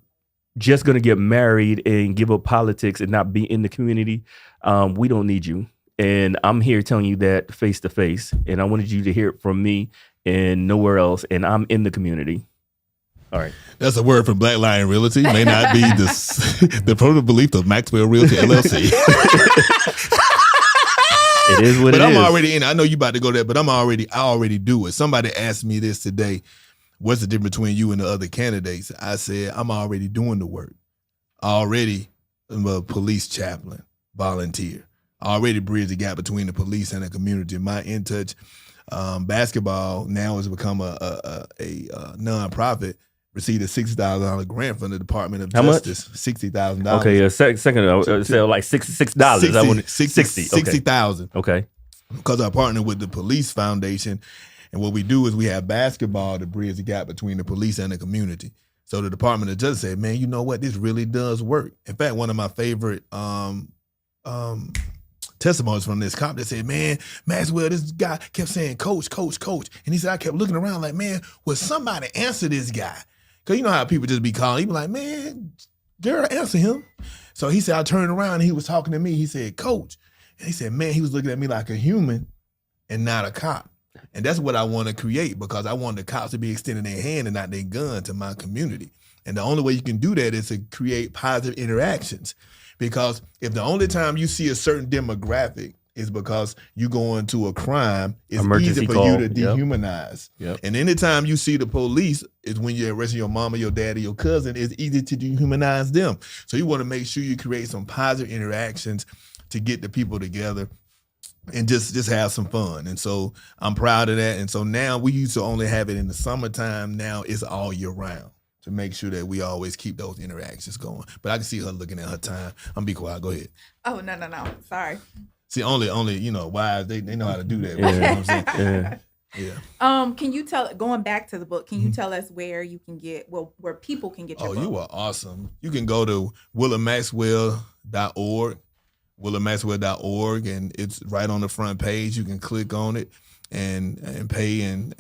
just going to get married and give up politics and not be in the community, we don't need you. And I'm here telling you that face to face. And I wanted you to hear it from me and nowhere else. And I'm in the community. All right. That's a word from Black Lion Realty. May not be the proven belief of Maxwell Realty LLC. It is what it is. But I'm already in. I know you about to go there, but I already do it. Somebody asked me this today. What's the difference between you and the other candidates? I said, I'm already doing the work. Already, I'm a police chaplain, volunteer. Already bridge the gap between the police and the community. My In Touch basketball now has become a nonprofit. Received a $60,000 grant from the Department of Justice. $60,000. Okay, a second. Sell like $66. $60,000. Okay. Because I partner with the Police Foundation. And what we do is we have basketball to bridge the gap between the police and the community. So the Department of Justice said, man, you know what? This really does work. In fact, one of my favorite testimonies from this cop that said, man, Maxwell, this guy kept saying, coach. And he said, I kept looking around like, man, will somebody answer this guy? Because you know how people just be calling. He be like, man, girl, answer him. So he said, I turned around and he was talking to me. He said, coach. And he said, man, he was looking at me like a human and not a cop. And that's what I want to create, because I want the cops to be extending their hand and not their gun to my community. And the only way you can do that is to create positive interactions. Because if the only time you see a certain demographic is because you go into a crime, it's easy for you to dehumanize. Yep. And anytime you see the police is when you're arresting your mama, your daddy, your cousin, it's easy to dehumanize them. So you want to make sure you create some positive interactions to get the people together and just have some fun. And so I'm proud of that. And so now we used to only have it in the summertime. Now it's all year round to make sure that we always keep those interactions going. But I can see her looking at her time. I'm be quiet. Go ahead. Oh, no. Sorry. See, only wives, they know how to do that. Yeah. You know what I'm saying? Yeah. Can you tell, going back to the book, can you tell us where you can get, where people can get your book? Oh, you are awesome. You can go to WillardMaxwell.org. WillardMaxwell.org, and it's right on the front page. You can click on it. and pay and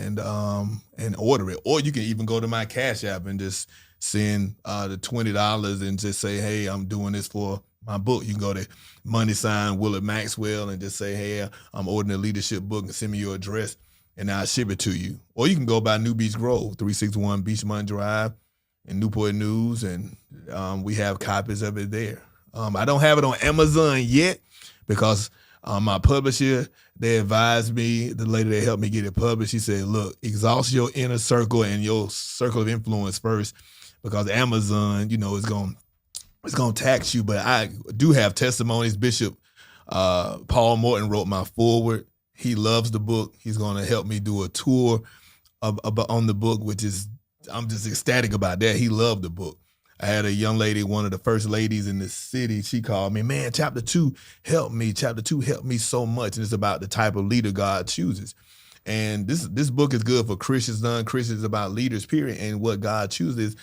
order it. Or you can even go to my Cash App and just send the $20 and just say, hey, I'm doing this for my book. You can go to # Maxwell and just say, hey, I'm ordering a leadership book and send me your address and I'll ship it to you. Or you can go by New Beach Grove, 361 Beachmont Drive in Newport News, and we have copies of it there. I don't have it on Amazon yet because my publisher, they advised me, the lady that helped me get it published, she said, look, exhaust your inner circle and your circle of influence first, because Amazon, is going to tax you. But I do have testimonies. Bishop Paul Morton wrote my foreword. He loves the book. He's going to help me do a tour on the book, which is, I'm just ecstatic about that. He loved the book. I had a young lady, one of the first ladies in the city, she called me, man, chapter 2 helped me. Chapter 2 helped me so much. And it's about the type of leader God chooses. And this book is good for Christians, non-Christians, about leaders, period. And what God chooses,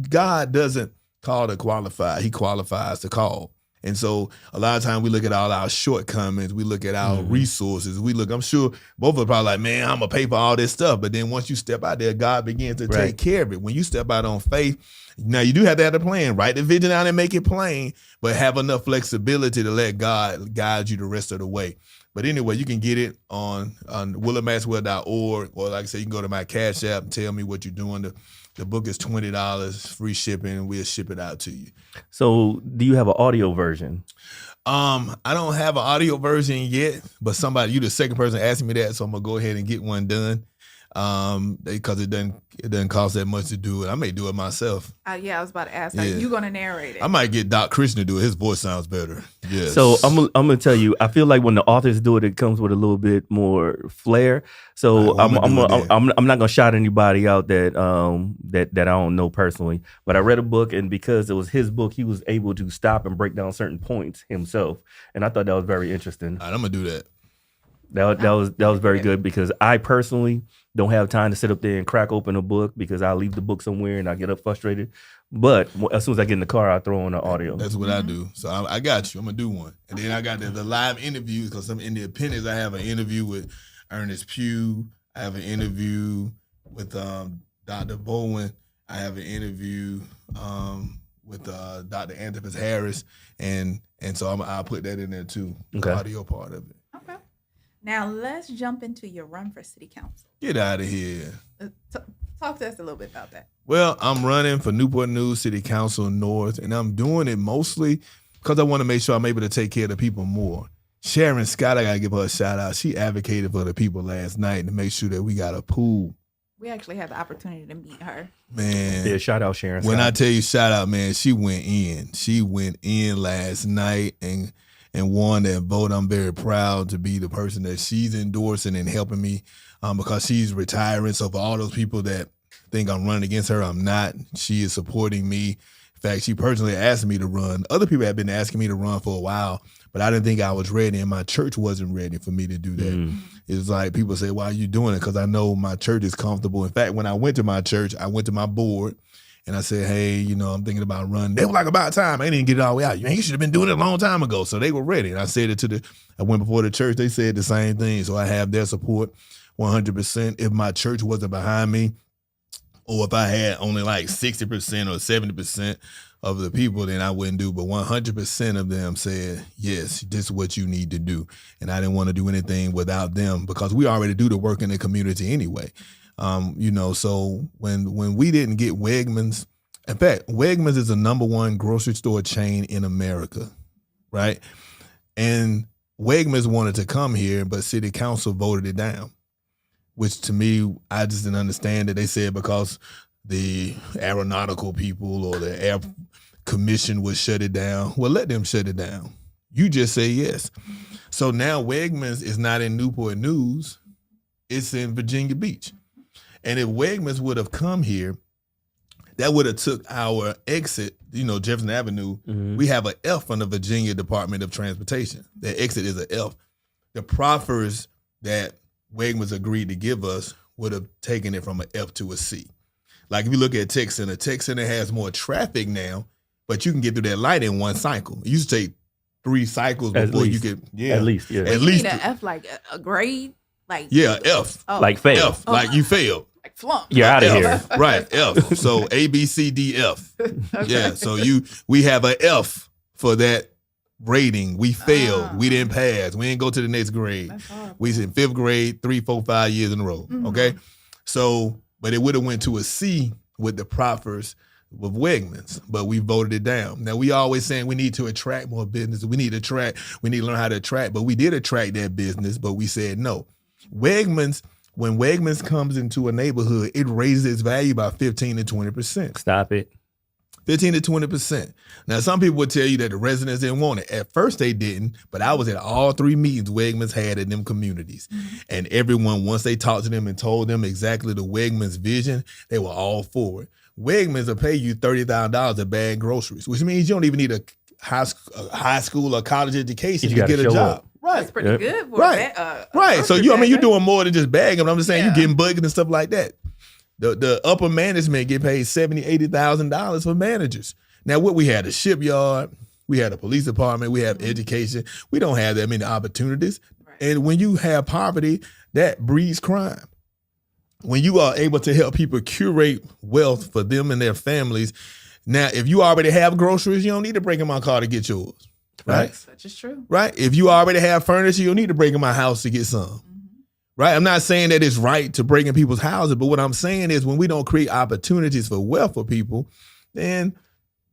God doesn't call to qualify. He qualifies to call. And so a lot of times we look at all our shortcomings, we look at our resources, I'm sure both of us probably like, man, I'm going to pay for all this stuff. But then once you step out there, God begins to take care of it. When you step out on faith, now you do have to have a plan, write the vision out and make it plain, but have enough flexibility to let God guide you the rest of the way. But anyway, you can get it on willardmaxwell.org, or like I said, you can go to my Cash App and tell me what you're doing. The book is $20, free shipping, and we'll ship it out to you. So do you have an audio version? I don't have an audio version yet, but you're the second person asking me that, so I'm going to go ahead and get one done. Because it doesn't cost that much to do it. I may do it myself. Yeah, I was about to ask, are you going to narrate it? I might get Doc Christian to do it. His voice sounds better. Yes. So I'm gonna tell you, I feel like when the authors do it, it comes with a little bit more flair. So I'm not gonna shout anybody out that I don't know personally, but I read a book, and because it was his book, he was able to stop and break down certain points himself, and I thought that was very interesting. All right, I'm gonna do that. That was very good, because I personally don't have time to sit up there and crack open a book, because I'll leave the book somewhere and I get up frustrated. But as soon as I get in the car, I throw on the audio. That's what I do. So I got you. I'm going to do one. And then I got the live interviews, because in the appendix, I have an interview with Ernest Pugh. I have an interview with Dr. Bowen. I have an interview with Dr. Antipas Harris. And so I'll put that in there too, the audio part of it. Okay. Now let's jump into your run for city council. Get out of here. Talk to us a little bit about that. Well, I'm running for Newport News City Council North, and I'm doing it mostly because I want to make sure I'm able to take care of the people more. Sharon Scott, I got to give her a shout out. She advocated for the people last night to make sure that we got a pool. We actually had the opportunity to meet her. Man. Yeah, shout out Sharon Scott. When I tell you shout out, man, she went in. She went in last night and won that vote. I'm very proud to be the person that she's endorsing and helping me because she's retiring. So for all those people that think I'm running against her, I'm not. She is supporting me. In fact, she personally asked me to run. Other people have been asking me to run for a while, but I didn't think I was ready, and my church wasn't ready for me to do that. It's like people say, why are you doing it? Because I know my church is comfortable. In fact, when I went to my church, I went to my board, and I said, hey, I'm thinking about running. They were like, about time. I didn't get it all the way out. You should have been doing it a long time ago. So they were ready. And I said it I went before the church. They said the same thing. So I have their support 100%. If my church wasn't behind me, or if I had only like 60% or 70% of the people, then I wouldn't do. But 100% of them said, yes, this is what you need to do. And I didn't want to do anything without them because we already do the work in the community anyway. So when we didn't get Wegmans, in fact, Wegmans is the #1 grocery store chain in America, right? And Wegmans wanted to come here, but city council voted it down, which to me, I just didn't understand it. They said because the aeronautical people or the air commission would shut it down. Well, let them shut it down. You just say yes. So now Wegmans is not in Newport News. It's in Virginia Beach. And if Wegmans would have come here, that would have took our exit, Jefferson Avenue. Mm-hmm. We have an F on the Virginia Department of Transportation. The exit is an F. The proffers that Wegmans agreed to give us would have taken it from an F to a C. Like if you look at Tech Center has more traffic now, but you can get through that light in one cycle. It used to take 3 cycles before you could. Yeah, at least. Yeah, at least an F, like a grade, like F, like fail, F, like you failed. Like flunk. You're out of here. Right, F. So A, B, C, D, F. Okay. Yeah. So we have a F for that rating. We failed. We didn't pass. We didn't go to the next grade. We in 5th grade, 3, 4, 5 years in a row. Mm-hmm. Okay. So, but it would have went to a C with the proffers with Wegmans, but we voted it down. Now we always saying we need to attract more business. We need to learn how to attract, but we did attract that business, but we said no. Wegmans, when Wegmans comes into a neighborhood, it raises its value by 15 to 20%. Stop it. 15 to 20%. Now, some people would tell you that the residents didn't want it. At first, they didn't, but I was at all 3 meetings Wegmans had in them communities. Mm-hmm. And everyone, once they talked to them and told them exactly the Wegmans vision, they were all for it. Wegmans will pay you $30,000 to bag groceries, which means you don't even need a high school or college education to get a job. Up. Right. That's pretty good for right. So you're doing more than just bagging. I'm just saying you're getting bugged and stuff like that. The upper management get paid $70,000, $80,000 for managers. Now what we had, a shipyard, we had a police department, we have education. We don't have that many opportunities. Right. And when you have poverty, that breeds crime. When you are able to help people curate wealth for them and their families, now if you already have groceries, you don't need to break in my car to get yours. Right? Such is true. Right? If you already have furniture, you don't need to break in my house to get some. Mm-hmm. Right? I'm not saying that it's right to break in people's houses, but what I'm saying is when we don't create opportunities for wealth for people, then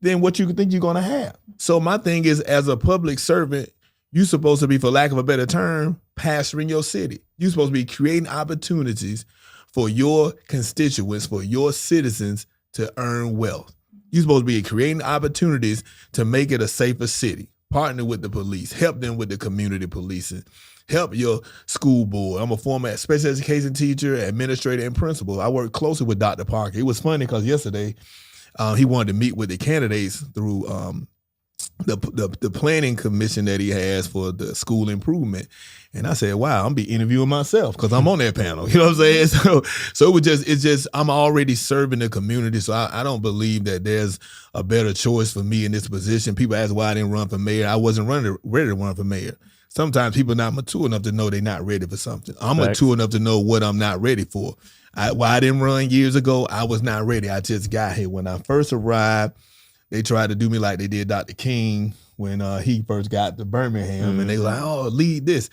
what you think you're going to have. So my thing is, as a public servant, you're supposed to be, for lack of a better term, pastoring your city. You're supposed to be creating opportunities for your constituents, for your citizens to earn wealth. You're supposed to be creating opportunities to make it a safer city. Partner with the police, help them with the community policing, help your school board. I'm a former special education teacher, administrator, and principal. I work closely with Dr. Parker. It was funny because yesterday he wanted to meet with the candidates through the planning commission that he has for the school improvement. And I said, wow, I'm be interviewing myself because I'm on that panel. You know what I'm saying? So it's just I'm already serving the community. So I don't believe that there's a better choice for me in this position. People ask why I didn't run for mayor. I wasn't ready to run for mayor. Sometimes people are not mature enough to know they're not ready for something. I'm mature enough to know what I'm not ready for. Why I didn't run years ago, I was not ready. I just got here. When I first arrived, they tried to do me like they did Dr. King when he first got to Birmingham, and they were like, oh, lead this.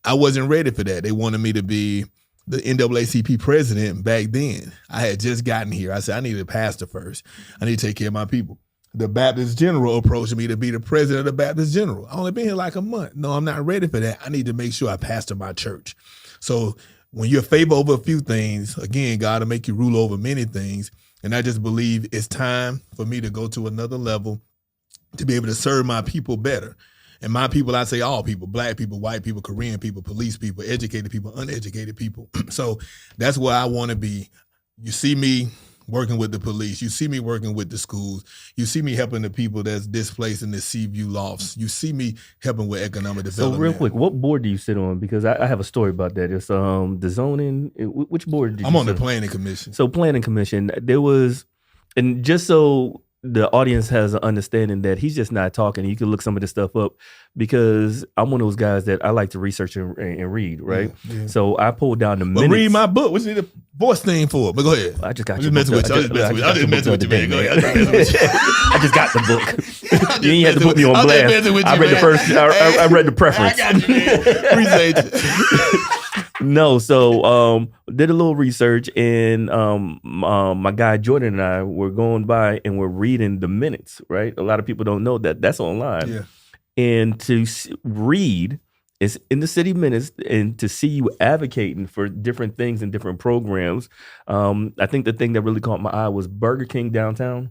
I wasn't ready for that. They wanted me to be the NAACP president back then. I had just gotten here. I said, I need a pastor first. I need to take care of my people. The Baptist General approached me to be the president of the Baptist General. I only been here like a month. No, I'm not ready for that. I need to make sure I pastor my church. So when you're favor over a few things, again, God will make you rule over many things. And I just believe it's time for me to go to another level to be able to serve my people better. And my people, I say all people, black people, white people, Korean people, police people, educated people, uneducated people. So that's where I want to be. You see me working with the police. You see me working with the schools. You see me helping the people that's displaced in the Seaview lofts. You see me helping with economic development. So real quick, what board do you sit on? Because I have a story about that. It's the zoning. Which board did you sit on? I'm on the planning commission. So planning commission, there was, and just so the audience has an understanding that he's just not talking. You can look some of this stuff up because I'm one of those guys that I like to research and read, right? Yeah. So I pulled down the minutes. Read my book. What's the voice thing for? But go ahead. I just got your book. I just messing with you, man. Go ahead. I just got the book. You ain't had to put me on blast. I read the first. I read the preference. I got you, man. Appreciate you. No, so did a little research, and my guy Jordan and I were going by and we're reading the minutes, right? A lot of people don't know that that's online. Yeah. And to read is in the city minutes, and to see you advocating for different things and different programs. I think the thing that really caught my eye was Burger King downtown.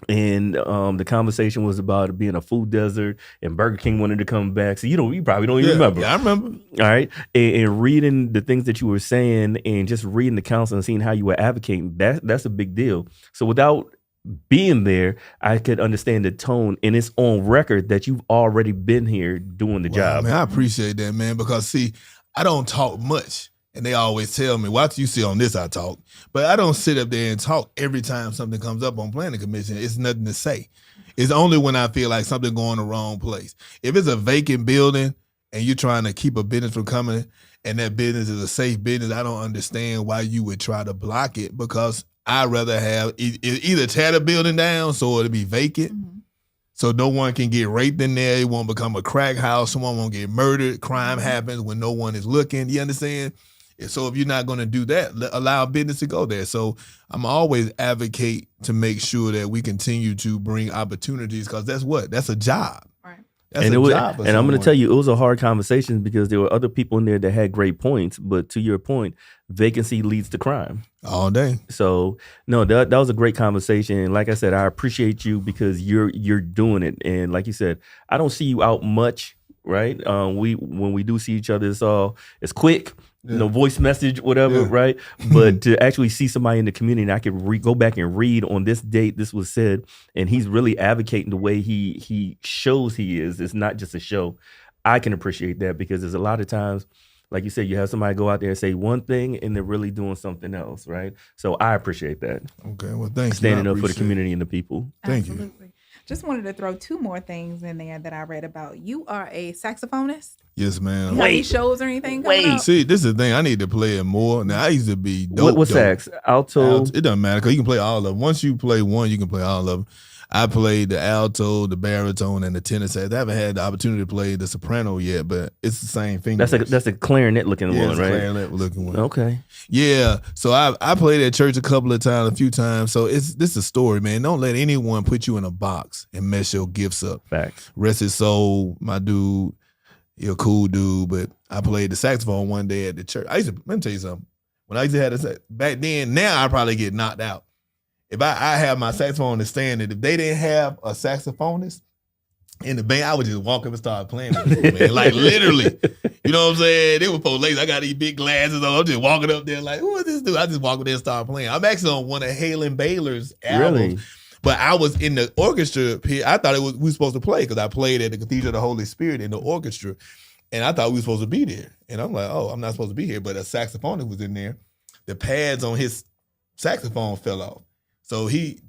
And the conversation was about it being a food desert, and Burger King wanted to come back. So you probably don't even remember. Yeah, I remember. All right, and reading the things that you were saying, and just reading the council and seeing how you were advocating, that's a big deal. So without being there, I could understand the tone, and it's on record that you've already been here doing the job. Man, I appreciate that, man, because see, I don't talk much. And they always tell me, watch you see on this, I talk. But I don't sit up there and talk every time something comes up on planning commission. It's nothing to say. It's only when I feel like something going the wrong place. If it's a vacant building and you're trying to keep a business from coming, and that business is a safe business, I don't understand why you would try to block it, because I'd rather have either tear the building down so it'll be vacant, so no one can get raped in there. It won't become a crack house. Someone won't get murdered. Crime happens when no one is looking. You understand? So if you're not going to do that, allow business to go there. So I'm always advocate to make sure that we continue to bring opportunities, because that's a job. Right. That's and a was, job. And I'm going to tell you, it was a hard conversation because there were other people in there that had great points. But to your point, vacancy leads to crime. All day. So no, that was a great conversation. And like I said, I appreciate you because you're doing it. And like you said, I don't see you out much, right? When we do see each other, it's quick. Voice message, whatever, right? But to actually see somebody in the community, and I could go back and read on this date, this was said, and he's really advocating the way he shows he is. It's not just a show. I can appreciate that because there's a lot of times, like you said, you have somebody go out there and say one thing and they're really doing something else, right? So I appreciate that. Okay, well, thanks. Standing up for the community and the people. Thank you. Just wanted to throw two more things in there that I read about. You are a saxophonist? Yes, ma'am. You have any shows or anything coming up? See, this is the thing. I need to play it more. Now, I used to be dope. What sax? Alto? It doesn't matter because you can play all of them. Once you play one, you can play all of them. I played the alto, the baritone, and the tenor sax. I haven't had the opportunity to play the soprano yet, but it's the same thing. That's a clarinet looking one, right? Clarinet looking one. Okay. Yeah. So I played at church a few times. So this is a story, man. Don't let anyone put you in a box and mess your gifts up. Facts. Rest his soul, my dude. You're a cool dude, but I played the saxophone one day at the church. Let me tell you something. When I used to have the back then, now I probably get knocked out. If I have my saxophone stand, if they didn't have a saxophonist in the band, I would just walk up and start playing with them, man. Like literally. You know what I'm saying? They were poor ladies. I got these big glasses on. I'm just walking up there like, who is this dude? I just walk up there and start playing. I'm actually on one of Halen Baylor's albums. Really? But I was in the orchestra here. I thought we were supposed to play because I played at the Cathedral of the Holy Spirit in the orchestra. And I thought we were supposed to be there. And I'm like, oh, I'm not supposed to be here. But a saxophonist was in there. The pads on his saxophone fell off. So he,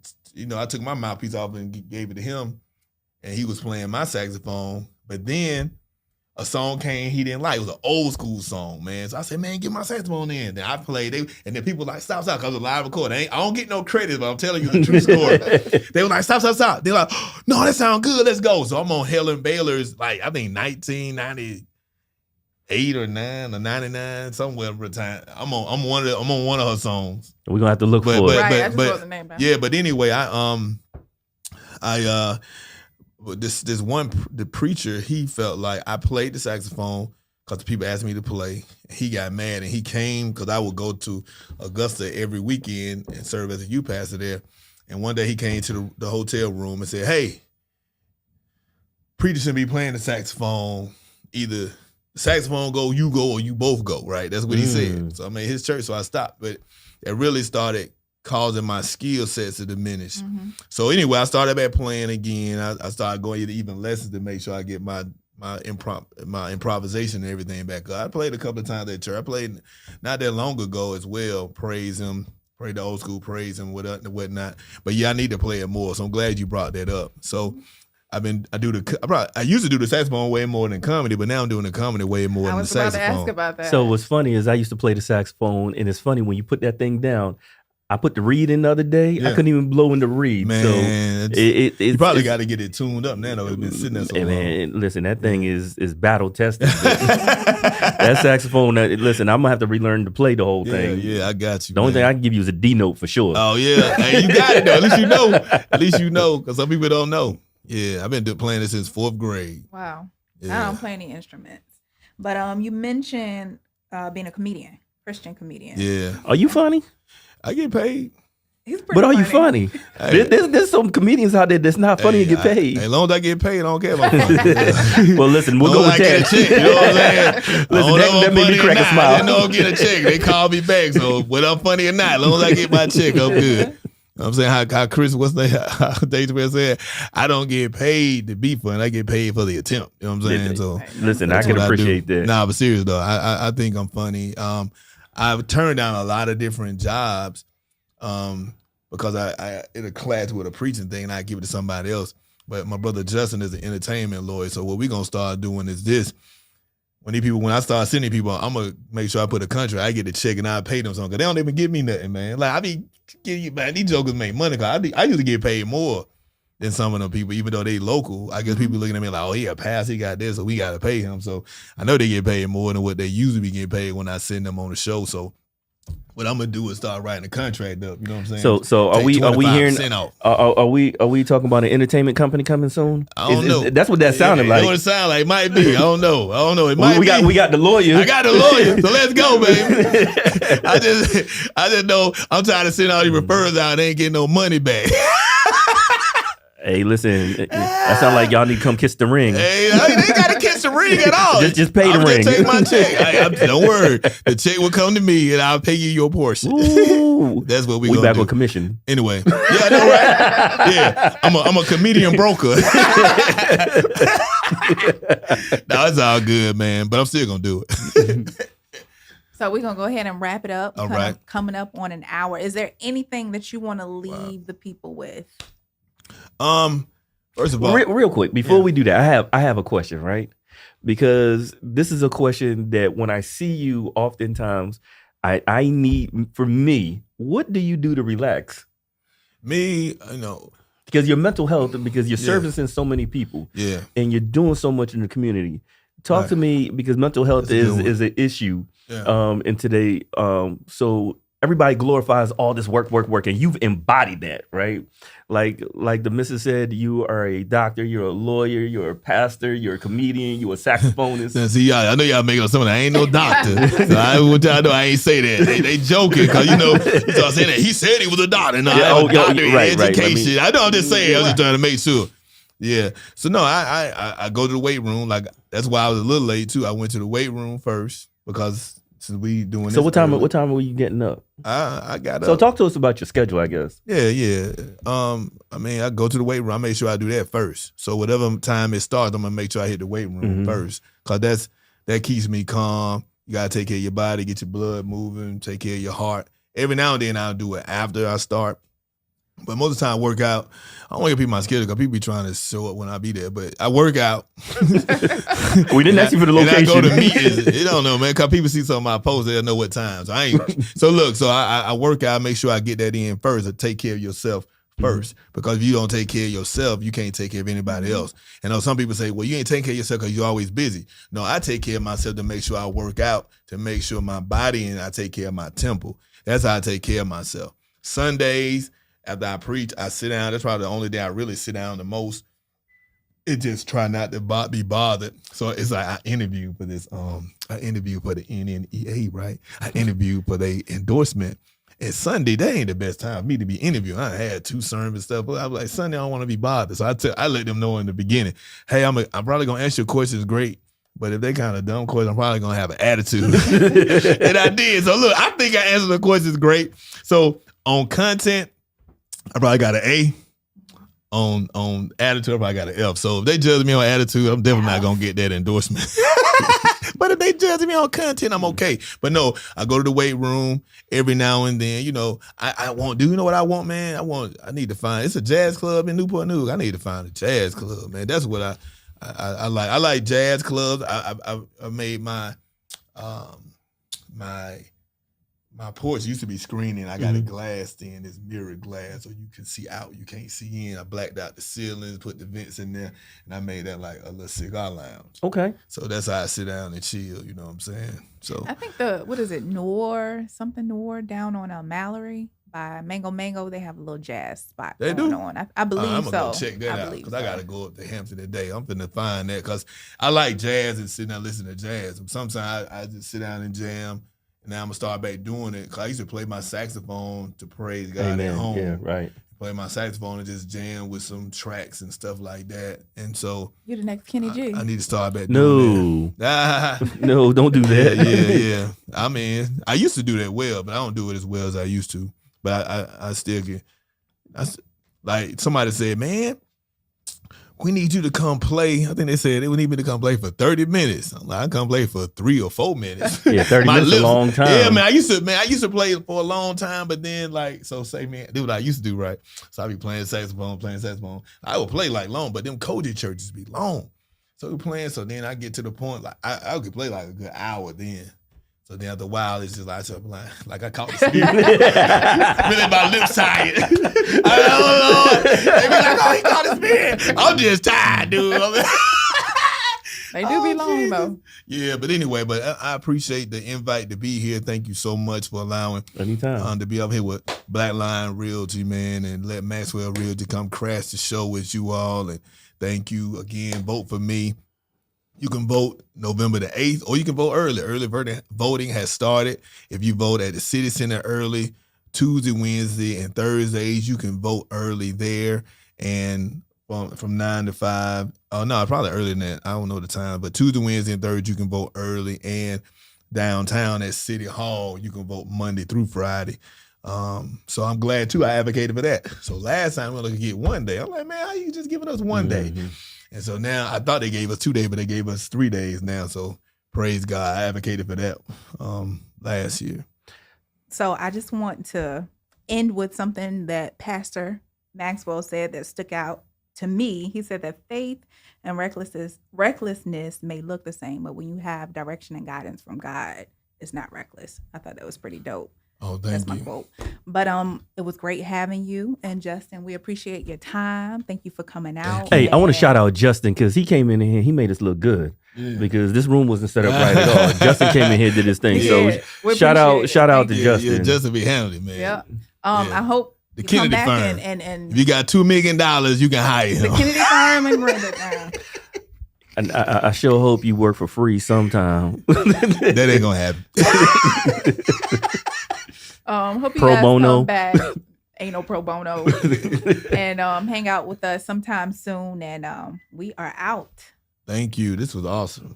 I took my mouthpiece off and gave it to him. And he was playing my saxophone. But then a song came he didn't like. It was an old school song, man. So I said, man, get my saxophone in. Then I played. And then people were like, stop, because it was a live recording. I don't get no credit, but I'm telling you the true story. They were like, stop. They're like, oh, no, that sounds good. Let's go. So I'm on Helen Baylor's, I think 1998 or 9 or 99, somewhere over time. I'm on one of her songs. We're gonna have to look for it. Right, I just wrote the name down. Yeah, but anyway, the preacher, he felt like I played the saxophone because the people asked me to play. He got mad and he came because I would go to Augusta every weekend and serve as a youth pastor there. And one day he came to the hotel room and said, hey, preacher shouldn't be playing the saxophone. Either the saxophone go, or you both go, right? That's what he said. So I made his church, so I stopped. But it really started causing my skill sets to diminish. Mm-hmm. So anyway, I started back playing again. I started going to even lessons to make sure I get my improvisation and everything back up. I played a couple of times at church. I played not that long ago as well. Praise him, pray the old school praise him, whatnot. But yeah, I need to play it more. So I'm glad you brought that up. So I used to do the saxophone way more than comedy, but now I'm doing the comedy way more than the saxophone. I was about to ask about that. So what's funny is I used to play the saxophone, and it's funny when you put that thing down. I put the reed in the other day. Yeah. I couldn't even blow in the reed. Man, so you probably got to get it tuned up now. Though it's been sitting there so long. Man, listen, that thing is battle tested. That saxophone. Listen, I'm gonna have to relearn to play the whole thing. Yeah, I got you. The only thing I can give you is a D note for sure. Oh yeah, hey, you got it though. At least you know, because some people don't know. Yeah, I've been playing this since 4th grade. Wow. Yeah. I don't play any instruments, but you mentioned being a comedian, Christian comedian. Yeah. Are you funny? I get paid. But are you funny? Hey. There's some comedians out there that's not funny and get paid. As long as I get paid, I don't care about funny. Well, listen, we'll go with that. Get a check, you know what I'm saying? Listen, that made me crack a smile. I know I get a check. They call me back. So whether I'm funny or not, as long as I get my check, I'm good. You know what I'm saying? How Chris, how Dave said, I don't get paid to be funny. I get paid for the attempt. You know what I'm saying? Listen, I can appreciate that. Nah, but serious though, I think I'm funny. I've turned down a lot of different jobs because I in a class with a preaching thing, and I give it to somebody else. But my brother Justin is an entertainment lawyer. So what we gonna start doing is this. When I start sending people, I'm gonna make sure I put a contract. I get the check and I pay them something. Cause they don't even give me nothing, man. Like I be getting you, man. These jokers make money. Cause I used to get paid more than some of them people, even though they local. I guess people looking at me like, oh, he a pass, he got this, so we gotta pay him. So I know they get paid more than what they usually be getting paid when I send them on the show. So what I'm gonna do is start writing the contract up. You know what I'm saying? So are we hearing? Are we talking about an entertainment company coming soon? I don't know. That's what that sounded like. That's what it sounded like. It might be. I don't know. It might be. We got the lawyer. I got the lawyer. So let's go, baby. I just know I'm trying to send all these referrals out. They ain't getting no money back. Hey, listen, that sounds like y'all need to come kiss the ring. Hey, they ain't got to kiss the ring at all. just pay the ring. Just take my check. Don't worry. The check will come to me, and I'll pay you your portion. Ooh. That's what we back do. with commission. Anyway, yeah, I know, right? Yeah, I'm a comedian broker. No, it's all good, man. But I'm still gonna do it. So we're going to go ahead and wrap it up. All right. Coming up on an hour. Is there anything that you want to leave the people with? First of all, real quick, before we do that, I have a question, right? Because this is a question that when I see you, oftentimes I need, for me, what do you do to relax? Me, because your mental health, because you're servicing so many people, and you're doing so much in the community. Talk to me, because mental health is an issue in today. So everybody glorifies all this work, and you've embodied that, right? Like the missus said, you are a doctor, you're a lawyer, you're a pastor, you're a comedian, you're a saxophonist. Now, see, I know y'all making up something. I ain't no doctor. So I want y'all to know I ain't say that. They joking, because you start saying that he said he was a doctor. No, I'm a doctor in education. I know, I'm just saying. I was just trying to make sure. Yeah. So no, I go to the weight room. Like that's why I was a little late too. I went to the weight room first because since we doing this. So what time were you getting up? I got up. So talk to us about your schedule, I guess. Yeah. I go to the weight room. I make sure I do that first. So whatever time it starts, I'm gonna make sure I hit the weight room first, because that keeps me calm. You gotta take care of your body, get your blood moving, take care of your heart. Every now and then I'll do it after I start. But most of the time I work out. I don't want to give people my schedule because people be trying to show up when I be there. But I work out. We didn't ask you for the location. And I go to meetings. They don't know, man. Because people see some of my posts, they'll know what times. So look, I work out, make sure I get that in first, to take care of yourself first. Because if you don't take care of yourself, you can't take care of anybody else. And some people say, well, you ain't taking care of yourself because you're always busy. No, I take care of myself to make sure I work out, to make sure my body, and I take care of my temple. That's how I take care of myself. Sundays, after I preach, I sit down. That's probably the only day I really sit down the most. It just try not to be bothered. So it's like I interview for this. I interview for the NNEA, right? I interview for the endorsement. And Sunday, that ain't the best time for me to be interviewing. I had 2 sermons and stuff, but I was like, Sunday, I don't want to be bothered. So I let them know in the beginning, hey, I'm probably gonna ask you questions, great. But if they kind of dumb questions, I'm probably gonna have an attitude. And I did. So look, I think I answered the questions great. So on content, I probably got an A. On attitude, I probably got an F. So if they judge me on attitude, I'm definitely not gonna get that endorsement. But if they judge me on content, I'm okay. But no, I go to the weight room every now and then. I want. Do you know what I want, man? I need to find. It's a jazz club in Newport News. I need to find a jazz club, man. That's what I like. I like jazz clubs. I made my my porch used to be screening. I got it glassed in, this mirrored glass, so you can see out, you can't see in. I blacked out the ceilings, put the vents in there, and I made that like a little cigar lounge. Okay. So that's how I sit down and chill, you know what I'm saying? So I think Noor down on Mallory by Mango, they have a little jazz spot going on. I believe I'm so. gonna go check that out, because I gotta go up to Hampton today. I'm finna find that, because I like jazz and sitting down listening to jazz. Sometimes I just sit down and jam. Now I'm gonna start back doing it, because I used to play my saxophone to praise God at home. Yeah, right. Play my saxophone and just jam with some tracks and stuff like that. And so you're the next Kenny G. I need to start back doing that. No, don't do that. Yeah. I mean, I used to do that well, but I don't do it as well as I used to. But I still get. Like somebody said, man, we need you to come play. I think they said they would need me to come play for 30 minutes. I'm like, I come play for 3 or 4 minutes. Yeah, 30 minutes is a long time. Yeah, man. I used to play for a long time, but then do what I used to do, right? So I be playing saxophone. I would play like long, but them Koji churches be long. So we playing, so then I get to the point, like I could play like a good hour then. So then after a while, it's just like I caught the spirit. Really, my lips tired. Oh, Lord. They be like, oh, he caught the spirit. I'm just tired, dude. They do be long, though. Yeah, but anyway, I appreciate the invite to be here. Thank you so much for allowing anytime to be up here with Black Line Realty, man, and let Maxwell Realty come crash the show with you all. And thank you again. Vote for me. You can vote November the 8th, or you can vote early. Early voting has started. If you vote at the City Center early, Tuesday, Wednesday, and Thursdays, you can vote early there. And from 9 to 5, oh no, probably earlier than that. I don't know the time, but Tuesday, Wednesday, and Thursday, you can vote early. And downtown at City Hall, you can vote Monday through Friday. So I'm glad too I advocated for that. So last time we were looking to get 1 day. I'm like, man, how you just giving us 1 day? And so now I thought they gave us 2 days, but they gave us 3 days now. So praise God. I advocated for that last year. So I just want to end with something that Pastor Maxwell said that stuck out to me. He said that faith and recklessness may look the same, but when you have direction and guidance from God, it's not reckless. I thought that was pretty dope. Oh, thank That's you. my quote. But it was great having you. And Justin, we appreciate your time. Thank you for coming out. Hey, I want to shout out Justin because he came in here. He made us look good because this room wasn't set up right at all. Justin came in here, did his thing. So shout out to Justin. Yeah, Justin be handling it, man. Yeah. I hope the you Kennedy come back firm. And if you got $2 million, you can hire him. The Kennedy firm and run it down. And I sure hope you work for free sometime. That ain't gonna happen. Hope you pro guys bono. come back. Ain't no pro bono. And hang out with us sometime soon. And we are out. Thank you. This was awesome.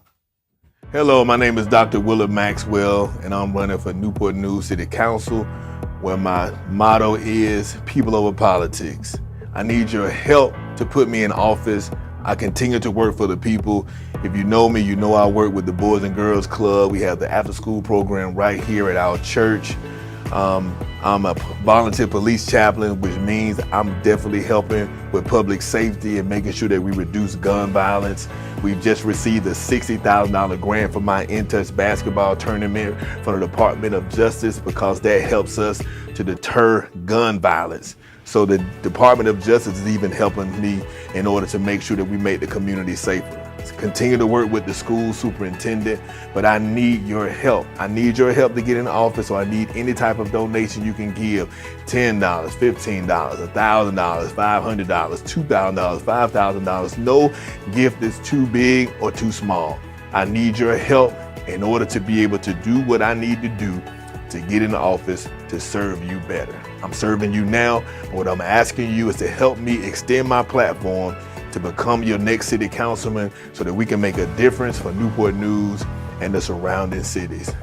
Hello, my name is Dr. Willard Maxwell, and I'm running for Newport News City Council, where my motto is people over politics. I need your help to put me in office. I continue to work for the people. If you know me, you know I work with the Boys and Girls Club. We have the after-school program right here at our church. I'm a volunteer police chaplain, which means I'm definitely helping with public safety and making sure that we reduce gun violence. We've just received a $60,000 grant for my in-touch basketball tournament from the Department of Justice because that helps us to deter gun violence. So the Department of Justice is even helping me in order to make sure that we make the community safer. Continue to work with the school superintendent, but I need your help. I need your help to get in office, so I need any type of donation you can give. $10, $15, $1,000, $500, $2,000, $5,000. No gift is too big or too small. I need your help in order to be able to do what I need to do to get in the office to serve you better. I'm serving you now, but what I'm asking you is to help me extend my platform to become your next city councilman so that we can make a difference for Newport News and the surrounding cities.